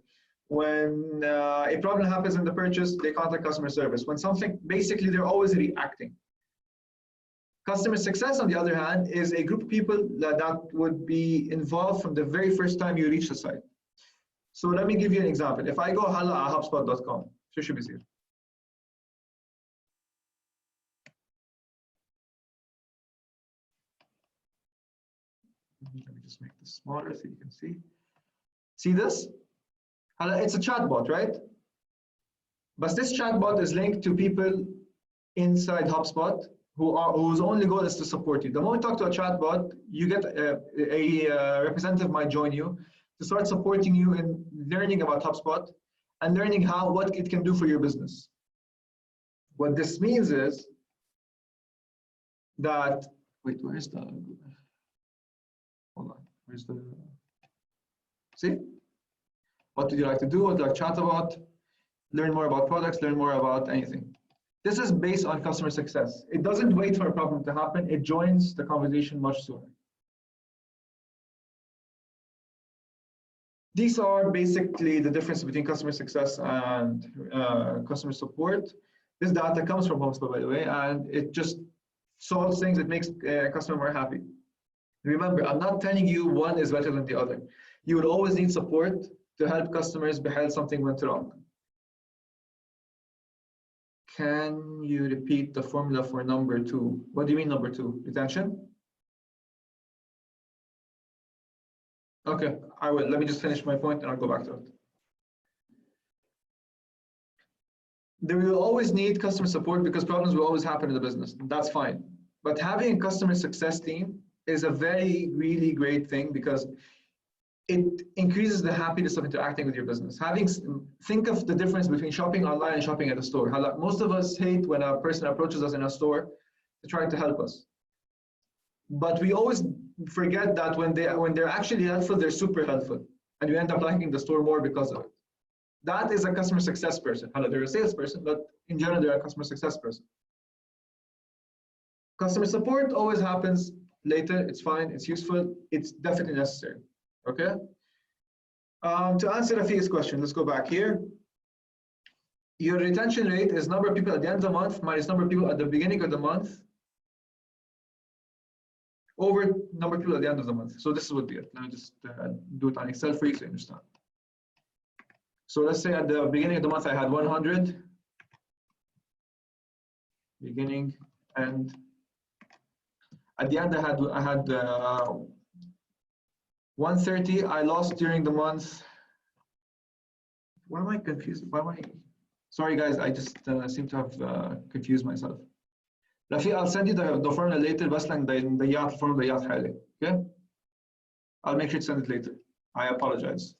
When a problem happens in the purchase, they contact customer service. When something, basically they're always reacting. Customer success, on the other hand, is a group of people that would be involved from the very first time you reach the site. So let me give you an example. If I go hubspot.com, شو بيصير؟ Let me just make this smaller so you can see. See this? It's a chatbot, right? But this chatbot is linked to people inside HubSpot whose only goal is to support you. The moment you talk to a chatbot, you get a representative might join you to start supporting you in learning about HubSpot and learning what it can do for your business. What this means is that, wait, where's the, hold on, where's the, see? What would you like to do? What would you like to chat about? Learn more about products, learn more about anything. This is based on customer success. It doesn't wait for a problem to happen. It joins the conversation much sooner. These are basically the difference between customer success and customer support. This data comes from HubSpot, by the way, and it just solves things. It makes a customer more happy. Remember, I'm not telling you one is better than the other. You will always need support to help customers beheld something went wrong. Can you repeat the formula for number 2? What do you mean number 2? Retention? Okay, I will. Let me just finish my point and I'll go back to it. There will always need customer support because problems will always happen in the business. That's fine. But having a customer success team is a really great thing because it increases the happiness of interacting with your business. Think of the difference between shopping online and shopping at a store. Most of us hate when a person approaches us in a store to try to help us. But we always forget that when they're actually helpful, they're super helpful. And you end up liking the store more because of it. That is a customer success person. They're a salesperson, but in general, they're a customer success person. Customer support always happens later. It's fine. It's useful. It's definitely necessary. Okay. To answer Rafi's question, let's go back here. Your retention rate is number of people at the end of the month minus number of people at the beginning of the month over number of people at the end of the month. So this would be it. Let me just do it on Excel for you so you understand. So let's say at the beginning of the month I had 100. Beginning and at the end I had 130. I lost during the month. Why am I confused? Why am I? Sorry guys, I just seem to have confused myself. Rafi, I'll send you the formula later. بس لأن ضيعت الفورمولا ضيعت حالي. Okay? I'll make sure to send it later. I apologize.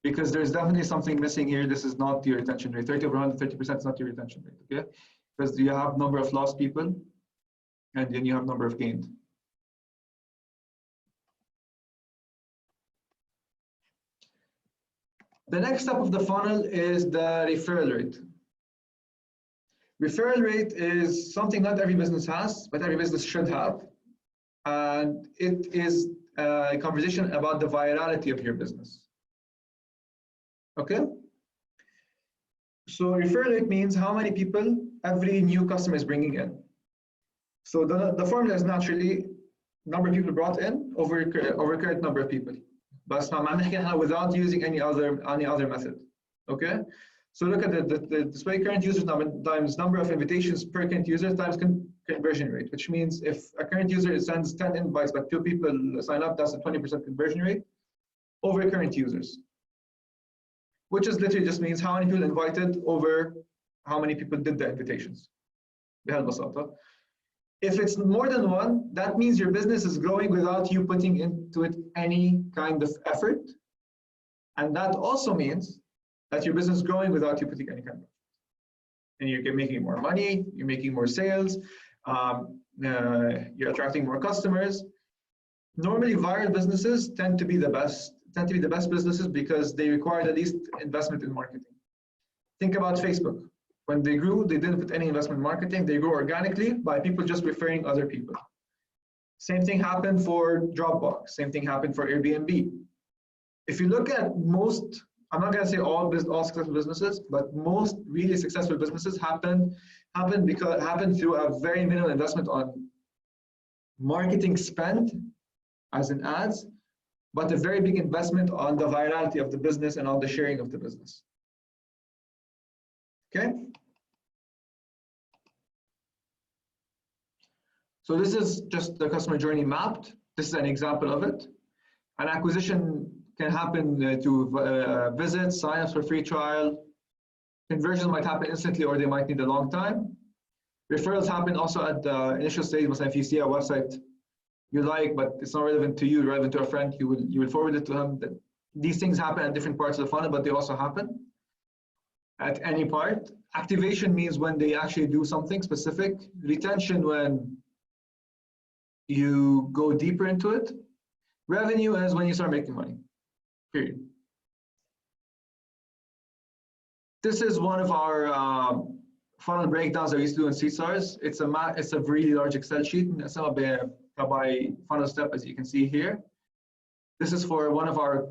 Because there's definitely something missing here. This is not your retention rate. 30 over 130% is not your retention rate. Okay? Because you have number of lost people, and then you have number of gained. The next step of the funnel is the referral rate. Referral rate is something not every business has, but every business should have. And it is a conversation about the virality of your business. Okay? So referral rate means how many people every new customer is bringing in. So the formula is naturally number of people brought in over current number of people. But without using any other method. Okay? So look at the display current users times number of invitations per current user times conversion rate, which means if a current user sends 10 invites but 2 people sign up, that's a 20% conversion rate over current users. Which is literally just means how many people invited over how many people did the invitations. If it's more than one, that means your business is growing without you putting into it any kind of effort. And that also means that your business is growing without you putting any kind of effort. And you're making more money, you're making more sales, you're attracting more customers. Normally, viral businesses tend to be the best businesses because they require the least investment in marketing. Think about Facebook. When they grew, they didn't put any investment in marketing. They grew organically by people just referring other people. Same thing happened for Dropbox. Same thing happened for Airbnb. If you look at most, I'm not going to say all successful businesses, but most really successful businesses happen through a very minimal investment on marketing spend, as in ads, but a very big investment on the virality of the business and on the sharing of the business. Okay. So this is just the customer journey mapped. This is an example of it. An acquisition can happen to visits, sign-ups for free trial. Conversions might happen instantly or they might need a long time. Referrals happen also at the initial stage. If you see a website you like, but it's not relevant to you, relevant to a friend, you will forward it to him. That these things happen at different parts of the funnel, but they also happen at any part. Activation means when they actually do something specific. Retention when you go deeper into it. Revenue is when you start making money, period. This is one of our funnel breakdowns that we used to do in CSARs. It's a really large Excel sheet. By funnel step, as you can see here. This is for one of our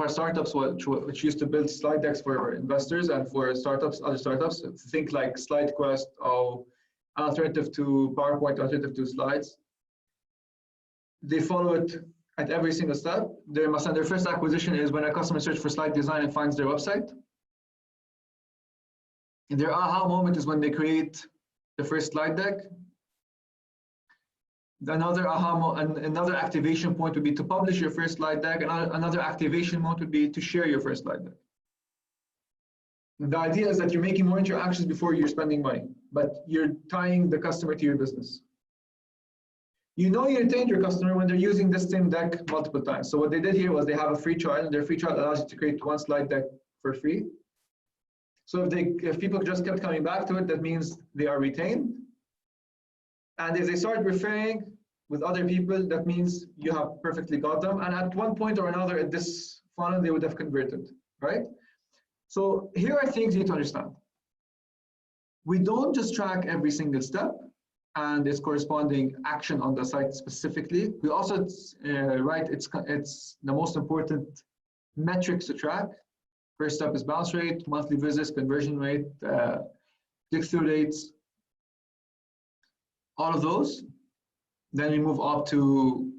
startups, which used to build slide decks for investors and for other startups. Think like SlideQuest or an alternative to PowerPoint, alternative to slides. They follow it at every single step. Their first acquisition is when a customer searches for slide design and finds their website. And their aha moment is when they create the first slide deck. Another activation point would be to publish your first slide deck, and another activation mode would be to share your first slide deck. The idea is that you're making more interactions before you're spending money, but you're tying the customer to your business. You know you retained your customer when they're using this same deck multiple times. So what they did here was they have a free trial, and their free trial allows you to create one slide deck for free. So if people just kept coming back to it, that means they are retained. And if they start referring with other people, that means you have perfectly got them. And at one point or another in this funnel, they would have converted, right? So here are things you need to understand. We don't just track every single step and its corresponding action on the site specifically. We also write it's the most important metrics to track. First step is bounce rate, monthly visits, conversion rate, click-through rates, all of those. Then we move up to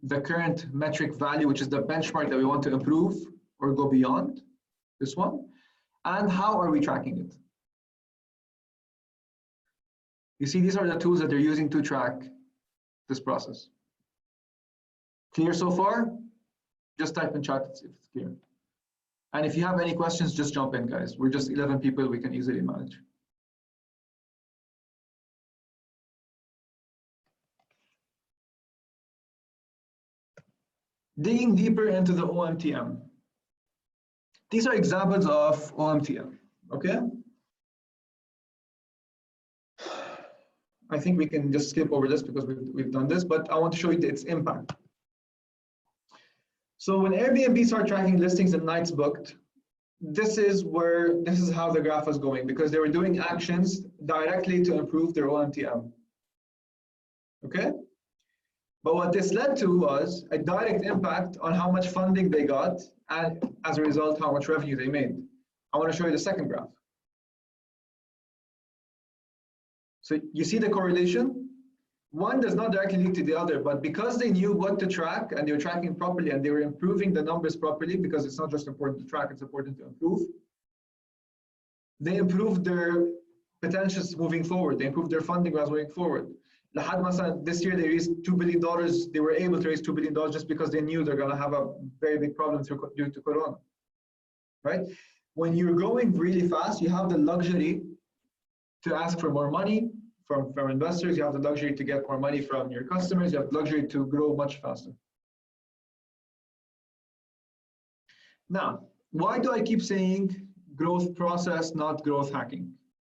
the current metric value, which is the benchmark that we want to improve or go beyond, this one. And how are we tracking it? You see, these are the tools that they're using to track this process. Clear so far? Just type in chat if it's clear. And if you have any questions, just jump in, guys. We're just 11 people, we can easily manage. Digging deeper into the OMTM. These are examples of OMTM, okay? I think we can just skip over this because we've done this, but I want to show you its impact. So when Airbnb started tracking listings and nights booked, this is how the graph was going, because they were doing actions directly to improve their OMTM. Okay? But what this led to was a direct impact on how much funding they got, and as a result, how much revenue they made. I want to show you the second graph. So you see the correlation? One does not directly lead to the other, but because they knew what to track and they were tracking properly and they were improving the numbers properly, because it's not just important to track, it's important to improve. They improved their potentials moving forward. They improved their funding as moving forward. This year they raised $2 billion. They were able to raise $2 billion just because they knew they're going to have a very big problem due to Corona, right? When you're growing really fast, you have the luxury to ask for more money from investors. You have the luxury to get more money from your customers. You have the luxury to grow much faster. Now, why do I keep saying growth process, not growth hacking?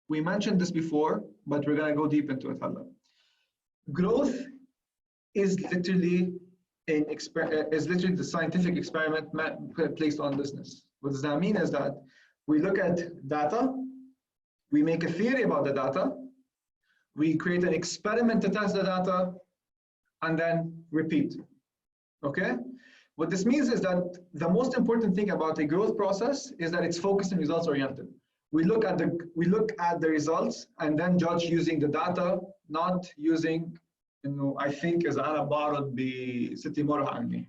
We mentioned this before, but we're going to go deep into it. Growth is literally the scientific experiment placed on business. What does that mean is that we look at data, we make a theory about the data, we create an experiment to test the data, and then repeat. Okay? What this means is that the most important thing about a growth process is that it's focused and results oriented. We look at the results and then judge using the data, not using, I think as أنا بعرض بستي مرة عني.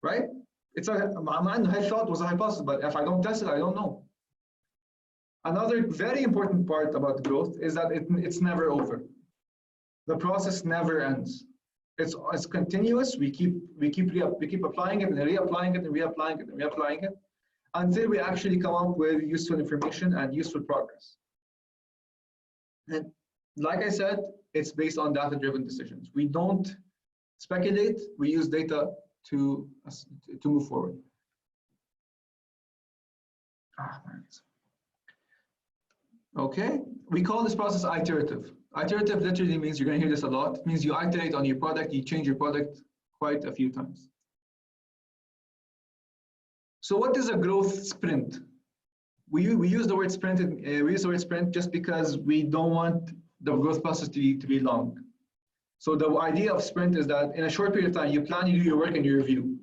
Right? I thought was a hypothesis, but if I don't test it, I don't know. Another very important part about growth is that it's never over. The process never ends. It's continuous. We keep applying it and reapplying it and reapplying it and reapplying it. until we actually come up with useful information and useful progress. And like I said, it's based on data-driven decisions. We don't speculate, we use data to move forward. Okay, we call this process iterative. Iterative literally means, you're going to hear this a lot, it means you iterate on your product, you change your product quite a few times. So what is a growth sprint? We use the word sprint. We use the word sprint just because we don't want the growth process to be long. So the idea of sprint is that in a short period of time, you plan, you do your work, and you review.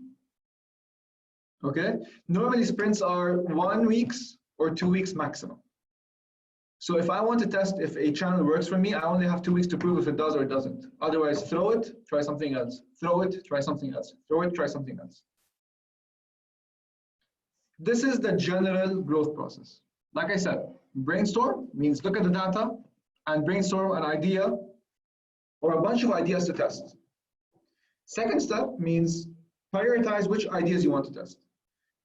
Okay. Normally sprints are 1 week or 2 weeks maximum. So if I want to test if a channel works for me, I only have 2 weeks to prove if it does or it doesn't. Otherwise, throw it, try something else. Throw it, try something else. Throw it, try something else. This is the general growth process. Like I said, brainstorm means look at the data and brainstorm an idea or a bunch of ideas to test. Second step means prioritize which ideas you want to test.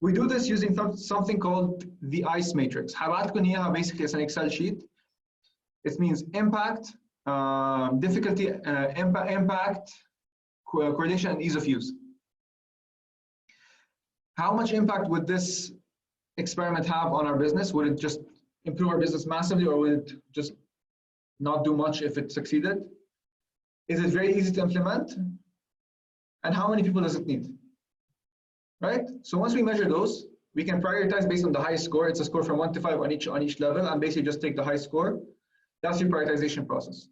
We do this using something called the ICE matrix. Basically, it's an Excel sheet. It means impact, difficulty, impact, correlation, and ease of use. How much impact would this experiment have on our business? Would it just improve our business massively, or would it just not do much if it succeeded? Is it very easy to implement? And how many people does it need? Right? So once we measure those, we can prioritize based on the highest score. It's a score from 1 to 5 on each level, and basically just take the high score. That's your prioritization process.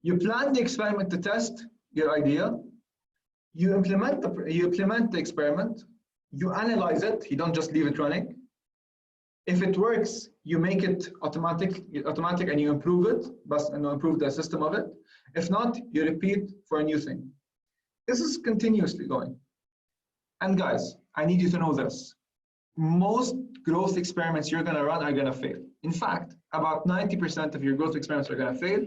You plan the experiment to test your idea. You implement the experiment. You analyze it. You don't just leave it running. If it works, you make it automatic, and you improve it, and improve the system of it. If not, you repeat for a new thing. This is continuously going. And guys, I need you to know this. Most growth experiments you're going to run are going to fail. In fact, about 90% of your growth experiments are going to fail.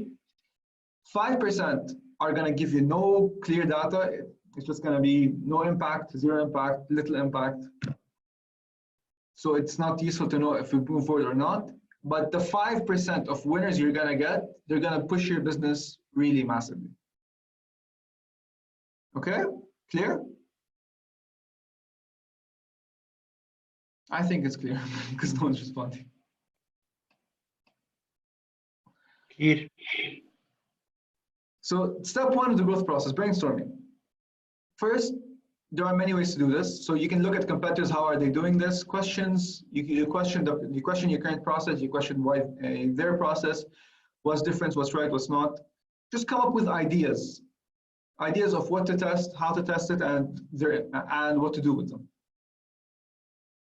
5% are going to give you no clear data. It's just going to be no impact, zero impact, little impact. So it's not useful to know if we move forward or not. But the 5% of winners you're going to get, they're going to push your business really massively. Okay? Clear? I think it's clear because no one's responding. Clear. So step 1 of the growth process, brainstorming. First, there are many ways to do this. So you can look at competitors, how are they doing this? Questions, you question your current process, you question why their process, what's different, what's right, what's not. Just come up with ideas. Ideas of what to test, how to test it, and what to do with them.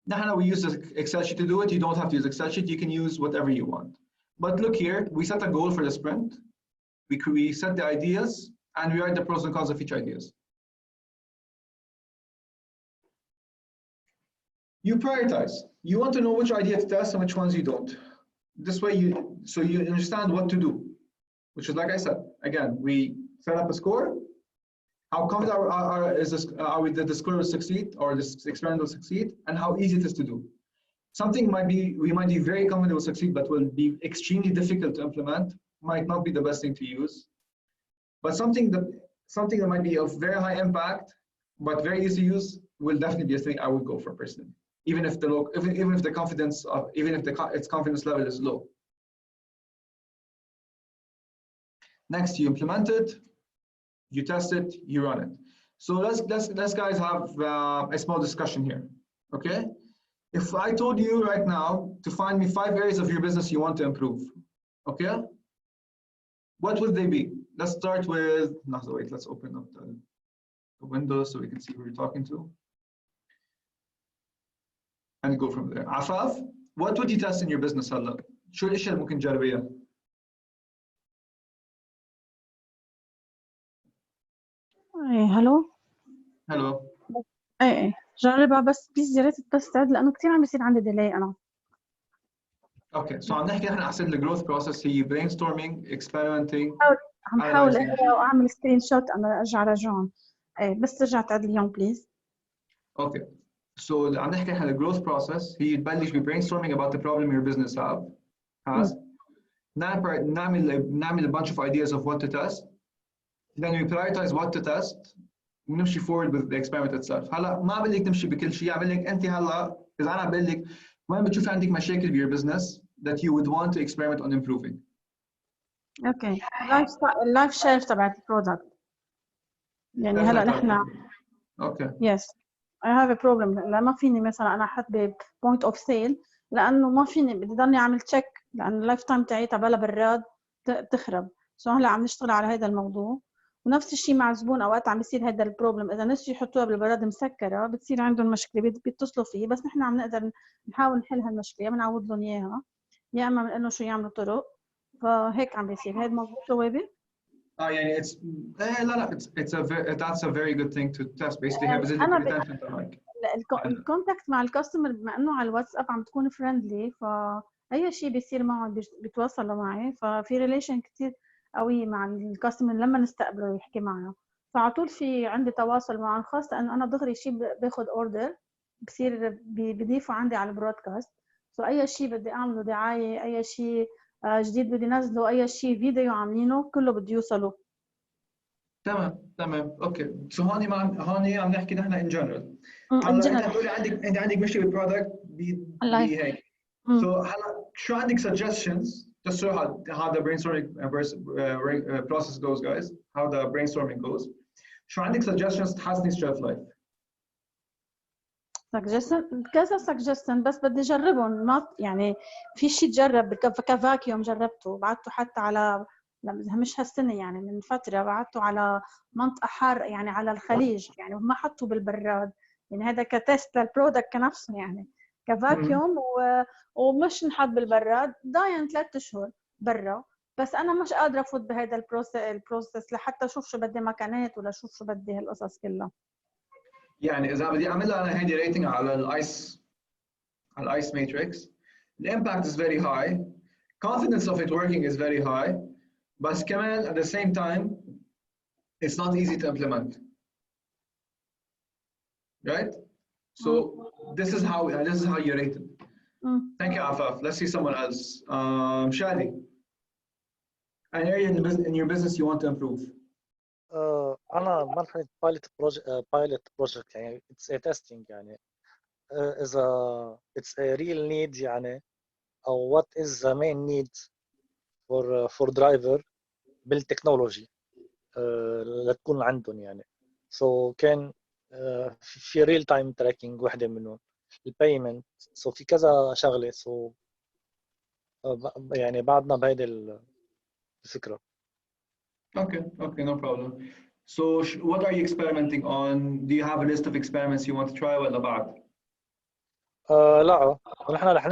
Now we use the Excel sheet to do it. You don't have to use Excel sheet. You can use whatever you want. But look here, we set a goal for the sprint. We set the ideas, and we write the pros and cons of each ideas. You prioritize. You want to know which idea to test and which ones you don't. This way, so you understand what to do, which is like I said. Again, we set up a score. How confident are we that the score will succeed, or this experiment will succeed, and how easy it is to do. Something we might be very confident will succeed, but will be extremely difficult to implement. Might not be the best thing to use. But something that might be of very high impact, but very easy to use, will definitely be a thing I would go for personally. Even if its confidence level is low. Next, you implement it. You test it, you run it. So let's guys have a small discussion here, okay? If I told you right now to find me 5 areas of your business you want to improve, okay? What would they be? Let's start with, wait, let's open up the window so we can see who we're talking to. And go from there. Afaf, what would you test in your business هلا؟ شو الاشياء اللي ممكن تجربيها؟ هلو. هلو. ايه جربها بس بليز يا ريت بس تعد لانه كثير عم بيصير عندي ديلي انا. اوكي سو عم نحكي نحن احسن الجروث بروسس هي brainstorming, experimenting. عم بحاول اقرا واعمل سكرين شوت انا ارجع رجعهم. ايه بس ترجع تعد لي اياهم بليز. اوكي So عم نحكي عن growth process هي تبلش ب brainstorming about the problem your business has. نعمل a bunch of ideas of what to test. Then we prioritize what to test. ونمشي forward with the experiment itself. هلا ما بقول لك تمشي بكل شيء، عم بقول لك انت هلا اذا انا بقول لك وين بتشوفي عندك مشاكل ب your business that you would want to experiment on improving. اوكي اللايف شيلف تبعت البرودكت يعني هلا نحن اوكي يس I have a problem لا ما فيني مثلا انا احط ب point of sale لانه ما فيني بدي ضلني اعمل تشيك لانه اللايف تايم تاعي تبعها براد تخرب. سو هلا عم نشتغل على هذا الموضوع ونفس الشيء مع الزبون اوقات عم بيصير هذا البروبلم اذا نسيوا يحطوها بالبراد مسكره بتصير عندهم مشكله بيتصلوا فيه بس نحن عم نقدر نحاول نحل هالمشكله بنعوض لهم اياها يا اما بنقول لهم شو يعملوا طرق فهيك عم بيصير. هذا الموضوع جوابي. يعني it's لا that's a very good thing to test basically هي بزيد لك الريتنشن تبعك. الكونتاكت مع الكاستمر بما انه على الواتساب عم تكون فريندلي فاي شيء بيصير معهم بيتواصلوا معي ففي ريليشن كثير قوي مع الكاستمر لما نستقبله ويحكي معنا فعلى طول في عندي تواصل معهم خاصه انه انا دغري شيء باخذ اوردر بصير بضيفه عندي على البرودكاست. اي شيء بدي اعمله دعايه اي شيء جديد بدي نزله اي شيء فيديو عاملينه كله بده يوصله. تمام اوكي. سو هون عم نحكي نحن ان جنرال. هلا انت بتقولي انت عندك مشكله بالبرودكت هيك. سو هلا شو عندك suggestions just show how the brainstorming process goes guys, how the brainstorming goes. شو عندك suggestions تحسني shelf life؟ كذا سجستن بس بدي اجربهم ما يعني في شيء تجرب كفاكيوم جربته بعته حتى على مش هالسنه يعني من فتره بعته على منطقه حار يعني على الخليج يعني وما حطوا بالبراد يعني هذا كتست للبرودكت كنفسه يعني كفاكيوم ومش نحط بالبراد داين 3 اشهر برا بس انا مش قادره افوت بهذا البروسيس لحتى اشوف شو بدي مكانات ولا اشوف شو بدي هالقصص كلها. يعني اذا بدي اعمل لها انا هيدي ريتنج على الايس ماتريكس الامباكت is very high, confidence of it working is very high, بس كمان at the same time it's not easy to implement, right? So this is how you rate it. Thank you Afaf. Let's see someone else. Shadi, an area in your business you want to improve. أنا مرحلة pilot project يعني it's a testing يعني إذا it's a real need يعني أو what is the main need for driver بالتكنولوجي لتكون عندهم يعني. So كان في real time tracking واحدة منهم البيمنت so في كذا شغلة so يعني بعدنا بهيدي الفكرة. Okay, no problem. So what are you experimenting on? Do you have a list of experiments you want to try ولا بعد؟ لا نحن رح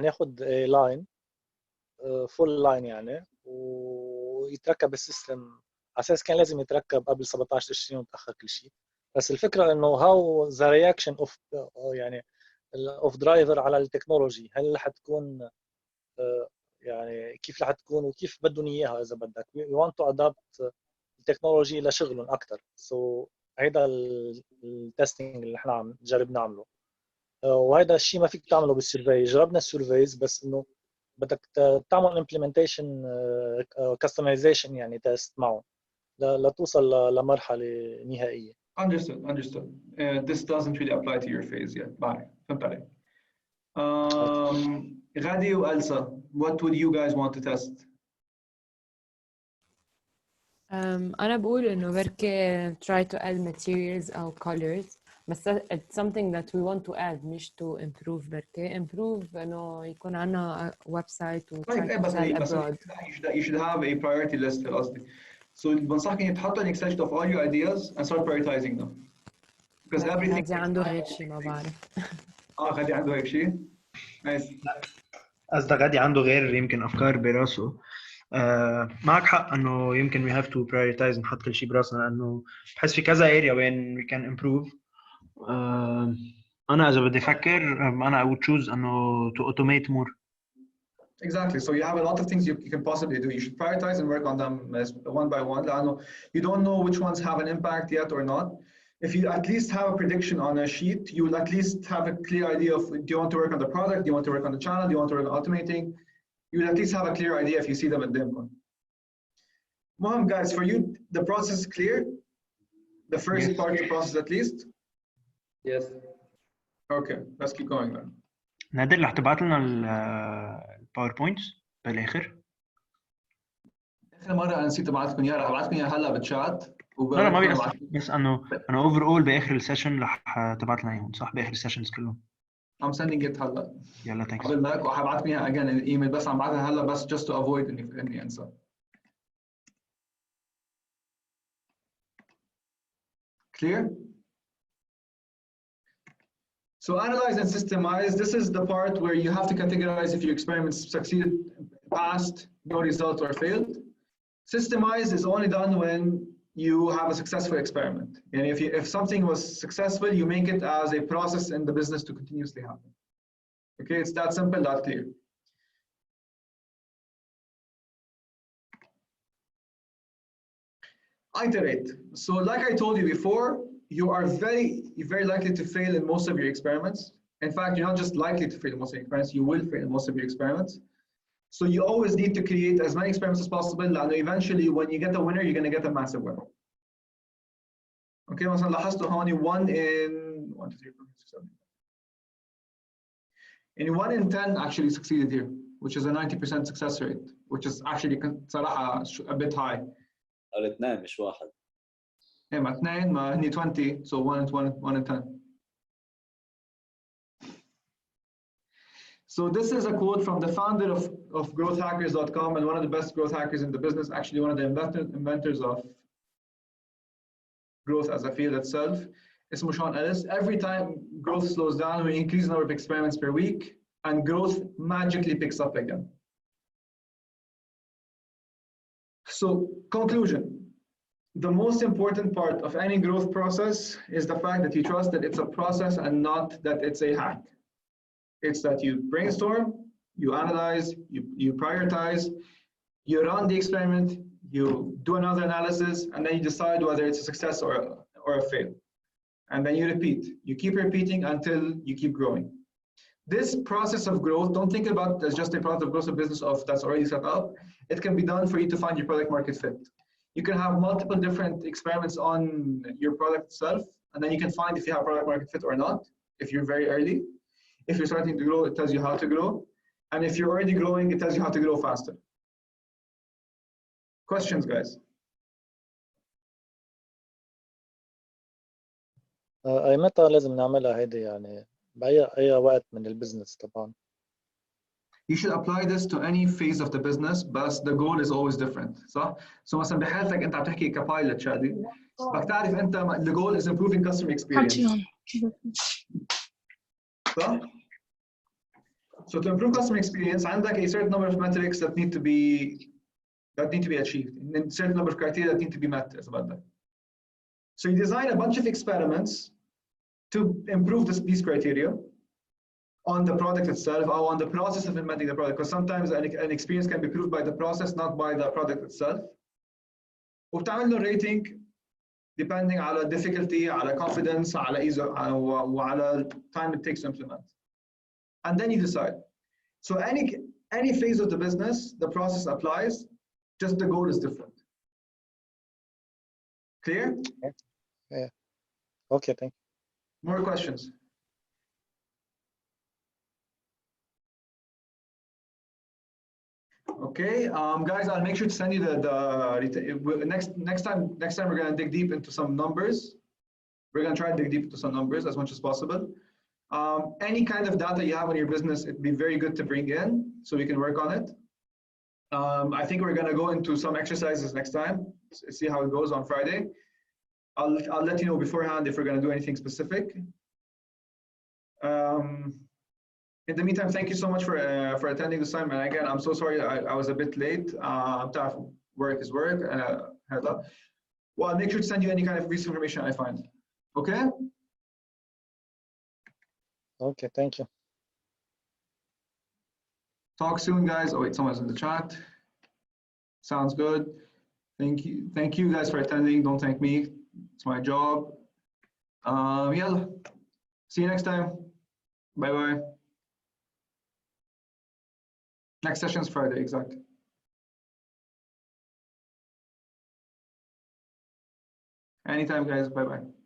ناخد لاين فول لاين يعني ويتركب السيستم على اساس كان لازم يتركب قبل 17 تشرين وتاخر كل شيء بس الفكره انه هاو ذا رياكشن اوف يعني اوف درايفر على التكنولوجي هل رح تكون يعني كيف رح تكون وكيف بدهم اياها اذا بدك we want to adapt التكنولوجي لشغلهم اكثر سو هيدا التستنج اللي احنا عم نجرب نعمله وهذا الشيء ما فيك تعمله بالسيرفي. جربنا السيرفيز بس انه بدك تعمل امبلمنتيشن كاستمايزيشن يعني تيست معه لتوصل لمرحله نهائيه. Understood. This doesn't really apply to your phase yet. Bye. فهمت عليك. غادي وألسا, what would you guys want to test? أنا بقول إنه بركي try to add materials أو colors بس it's something that we want to add مش to improve بركي improve إنه يكون عنا website و try to sell abroad. You should have a priority list قصدي. So بنصحك إنك تحط an Excel sheet of all your ideas and start prioritizing them. Because everything. غادي عنده غير شيء ما بعرف. غادي عنده هيك شيء. Nice. قصدك غادي عنده غير يمكن أفكار براسه. معك حق انه يمكن we have to prioritize نحط كل شيء براسنا لانه بحس في كذا area وين we can improve. انا اذا بدي افكر انا I would choose انه to automate more. Exactly. So you have a lot of things you can possibly do. You should prioritize and work on them one by one. لأنه you don't know which ones have an impact yet or not. if you at least have a prediction on a sheet, you will at least have a clear idea of, do you want to work on the product, do you want to work on the channel, do you want to work on automating? You will at least have a clear idea if you see them at DEMCON. Moham, guys, for you, the process is clear? The first part of the process at least? Yes. Okay, let's keep going then. نادر اللي هتبعت لنا الباوربوينتس بالاخر. اخر مره انا نسيت ابعت لكم اياها، ابعت لكم اياها هلا بالشات. لا ما بيأثر، بس انا اوفر اول باخر السيشن رح تبعت لنا اياهم صح؟ باخر السيشنز كلهم. I'm sending it هلا. يلا ثانكس. قبل ما وحبعت لكم اياها again الايميل، بس عم بعتها هلا بس just to avoid اني انسى. Clear? So analyze and systemize. This is the part where you have to categorize if your experiments succeeded, passed, no result, or failed. Systemize is only done when you have a successful experiment. And if something was successful, you make it as a process in the business to continuously happen. Okay, it's that simple, that clear. Iterate. So like I told you before, you are very likely to fail in most of your experiments. In fact, you're not just likely to fail in most of your experiments, you will fail in most of your experiments. So you always need to create as many experiments as possible, and eventually when you get a winner, you're going to get a massive winner. Okay, مثلا لاحظتوا هون 1 in 1 2 3 4 5 6 7 and 1 in 10 actually succeeded here, which is a 90% success rate, which is actually صراحة a bit high. الاثنين مش واحد. ايه مع 2 ما هني 20 so 1 in 10. So this is a quote from the founder of growthhackers.com and one of the best growth hackers in the business, actually one of the inventors of growth as a field itself. It's Sean Ellis. Every time growth slows down, we increase the number of experiments per week and growth magically picks up again. So conclusion. The most important part of any growth process is the fact that you trust that it's a process and not that it's a hack. It's that you brainstorm, you analyze, you prioritize, you run the experiment, you do another analysis, and then you decide whether it's a success or a fail. And then you repeat. You keep repeating until you keep growing. This process of growth, don't think about it as just a product of growth of business that's already set up. It can be done for you to find your product market fit. You can have multiple different experiments on your product itself, and then you can find if you have product market fit or not, if you're very early. If you're starting to grow, it tells you how to grow. And if you're already growing, it tells you how to grow faster. Questions, guys? أي متى لازم نعملها هيدي يعني بأي وقت من البزنس طبعا؟ You should apply this to any phase of the business, but the goal is always different, صح؟ So مثلا بحالتك أنت عم تحكي كبايلوت شادي، بدك تعرف أنت the goal is improving customer experience. صح؟ So to improve customer experience, عندك a certain number of metrics that need to be achieved, and a certain number of criteria that need to be met as about that. So you design a bunch of experiments to improve these criteria on the product itself or on the process of implementing the product, because sometimes an experience can be proved by the process, not by the product itself. وبتعمل له rating depending على difficulty, على confidence, على ease, وعلى time it takes to implement. And then you decide. So any phase of the business, the process applies, just the goal is different. Clear? Yeah. Okay, thank you. More questions? Okay, guys, I'll make sure to send you the next time we're gonna dig deep into some numbers. We're gonna try to dig deep into some numbers as much as possible. Any kind of data you have on your business, it'd be very good to bring in so we can work on it. I think we're gonna go into some exercises next time, see how it goes on Friday. I'll let you know beforehand if we're gonna do anything specific. In the meantime, thank you so much for attending this time. And again, I'm so sorry I was a bit late. Work is work. Well, I'll make sure to send you any kind of recent information I find. Okay? Okay, thank you. Talk soon, guys. Oh wait, someone's in the chat. Sounds good. Thank you guys for attending. Don't thank me. It's my job. يلا. See you next time. Bye bye. Next session is Friday, exactly. Anytime, guys. Bye bye.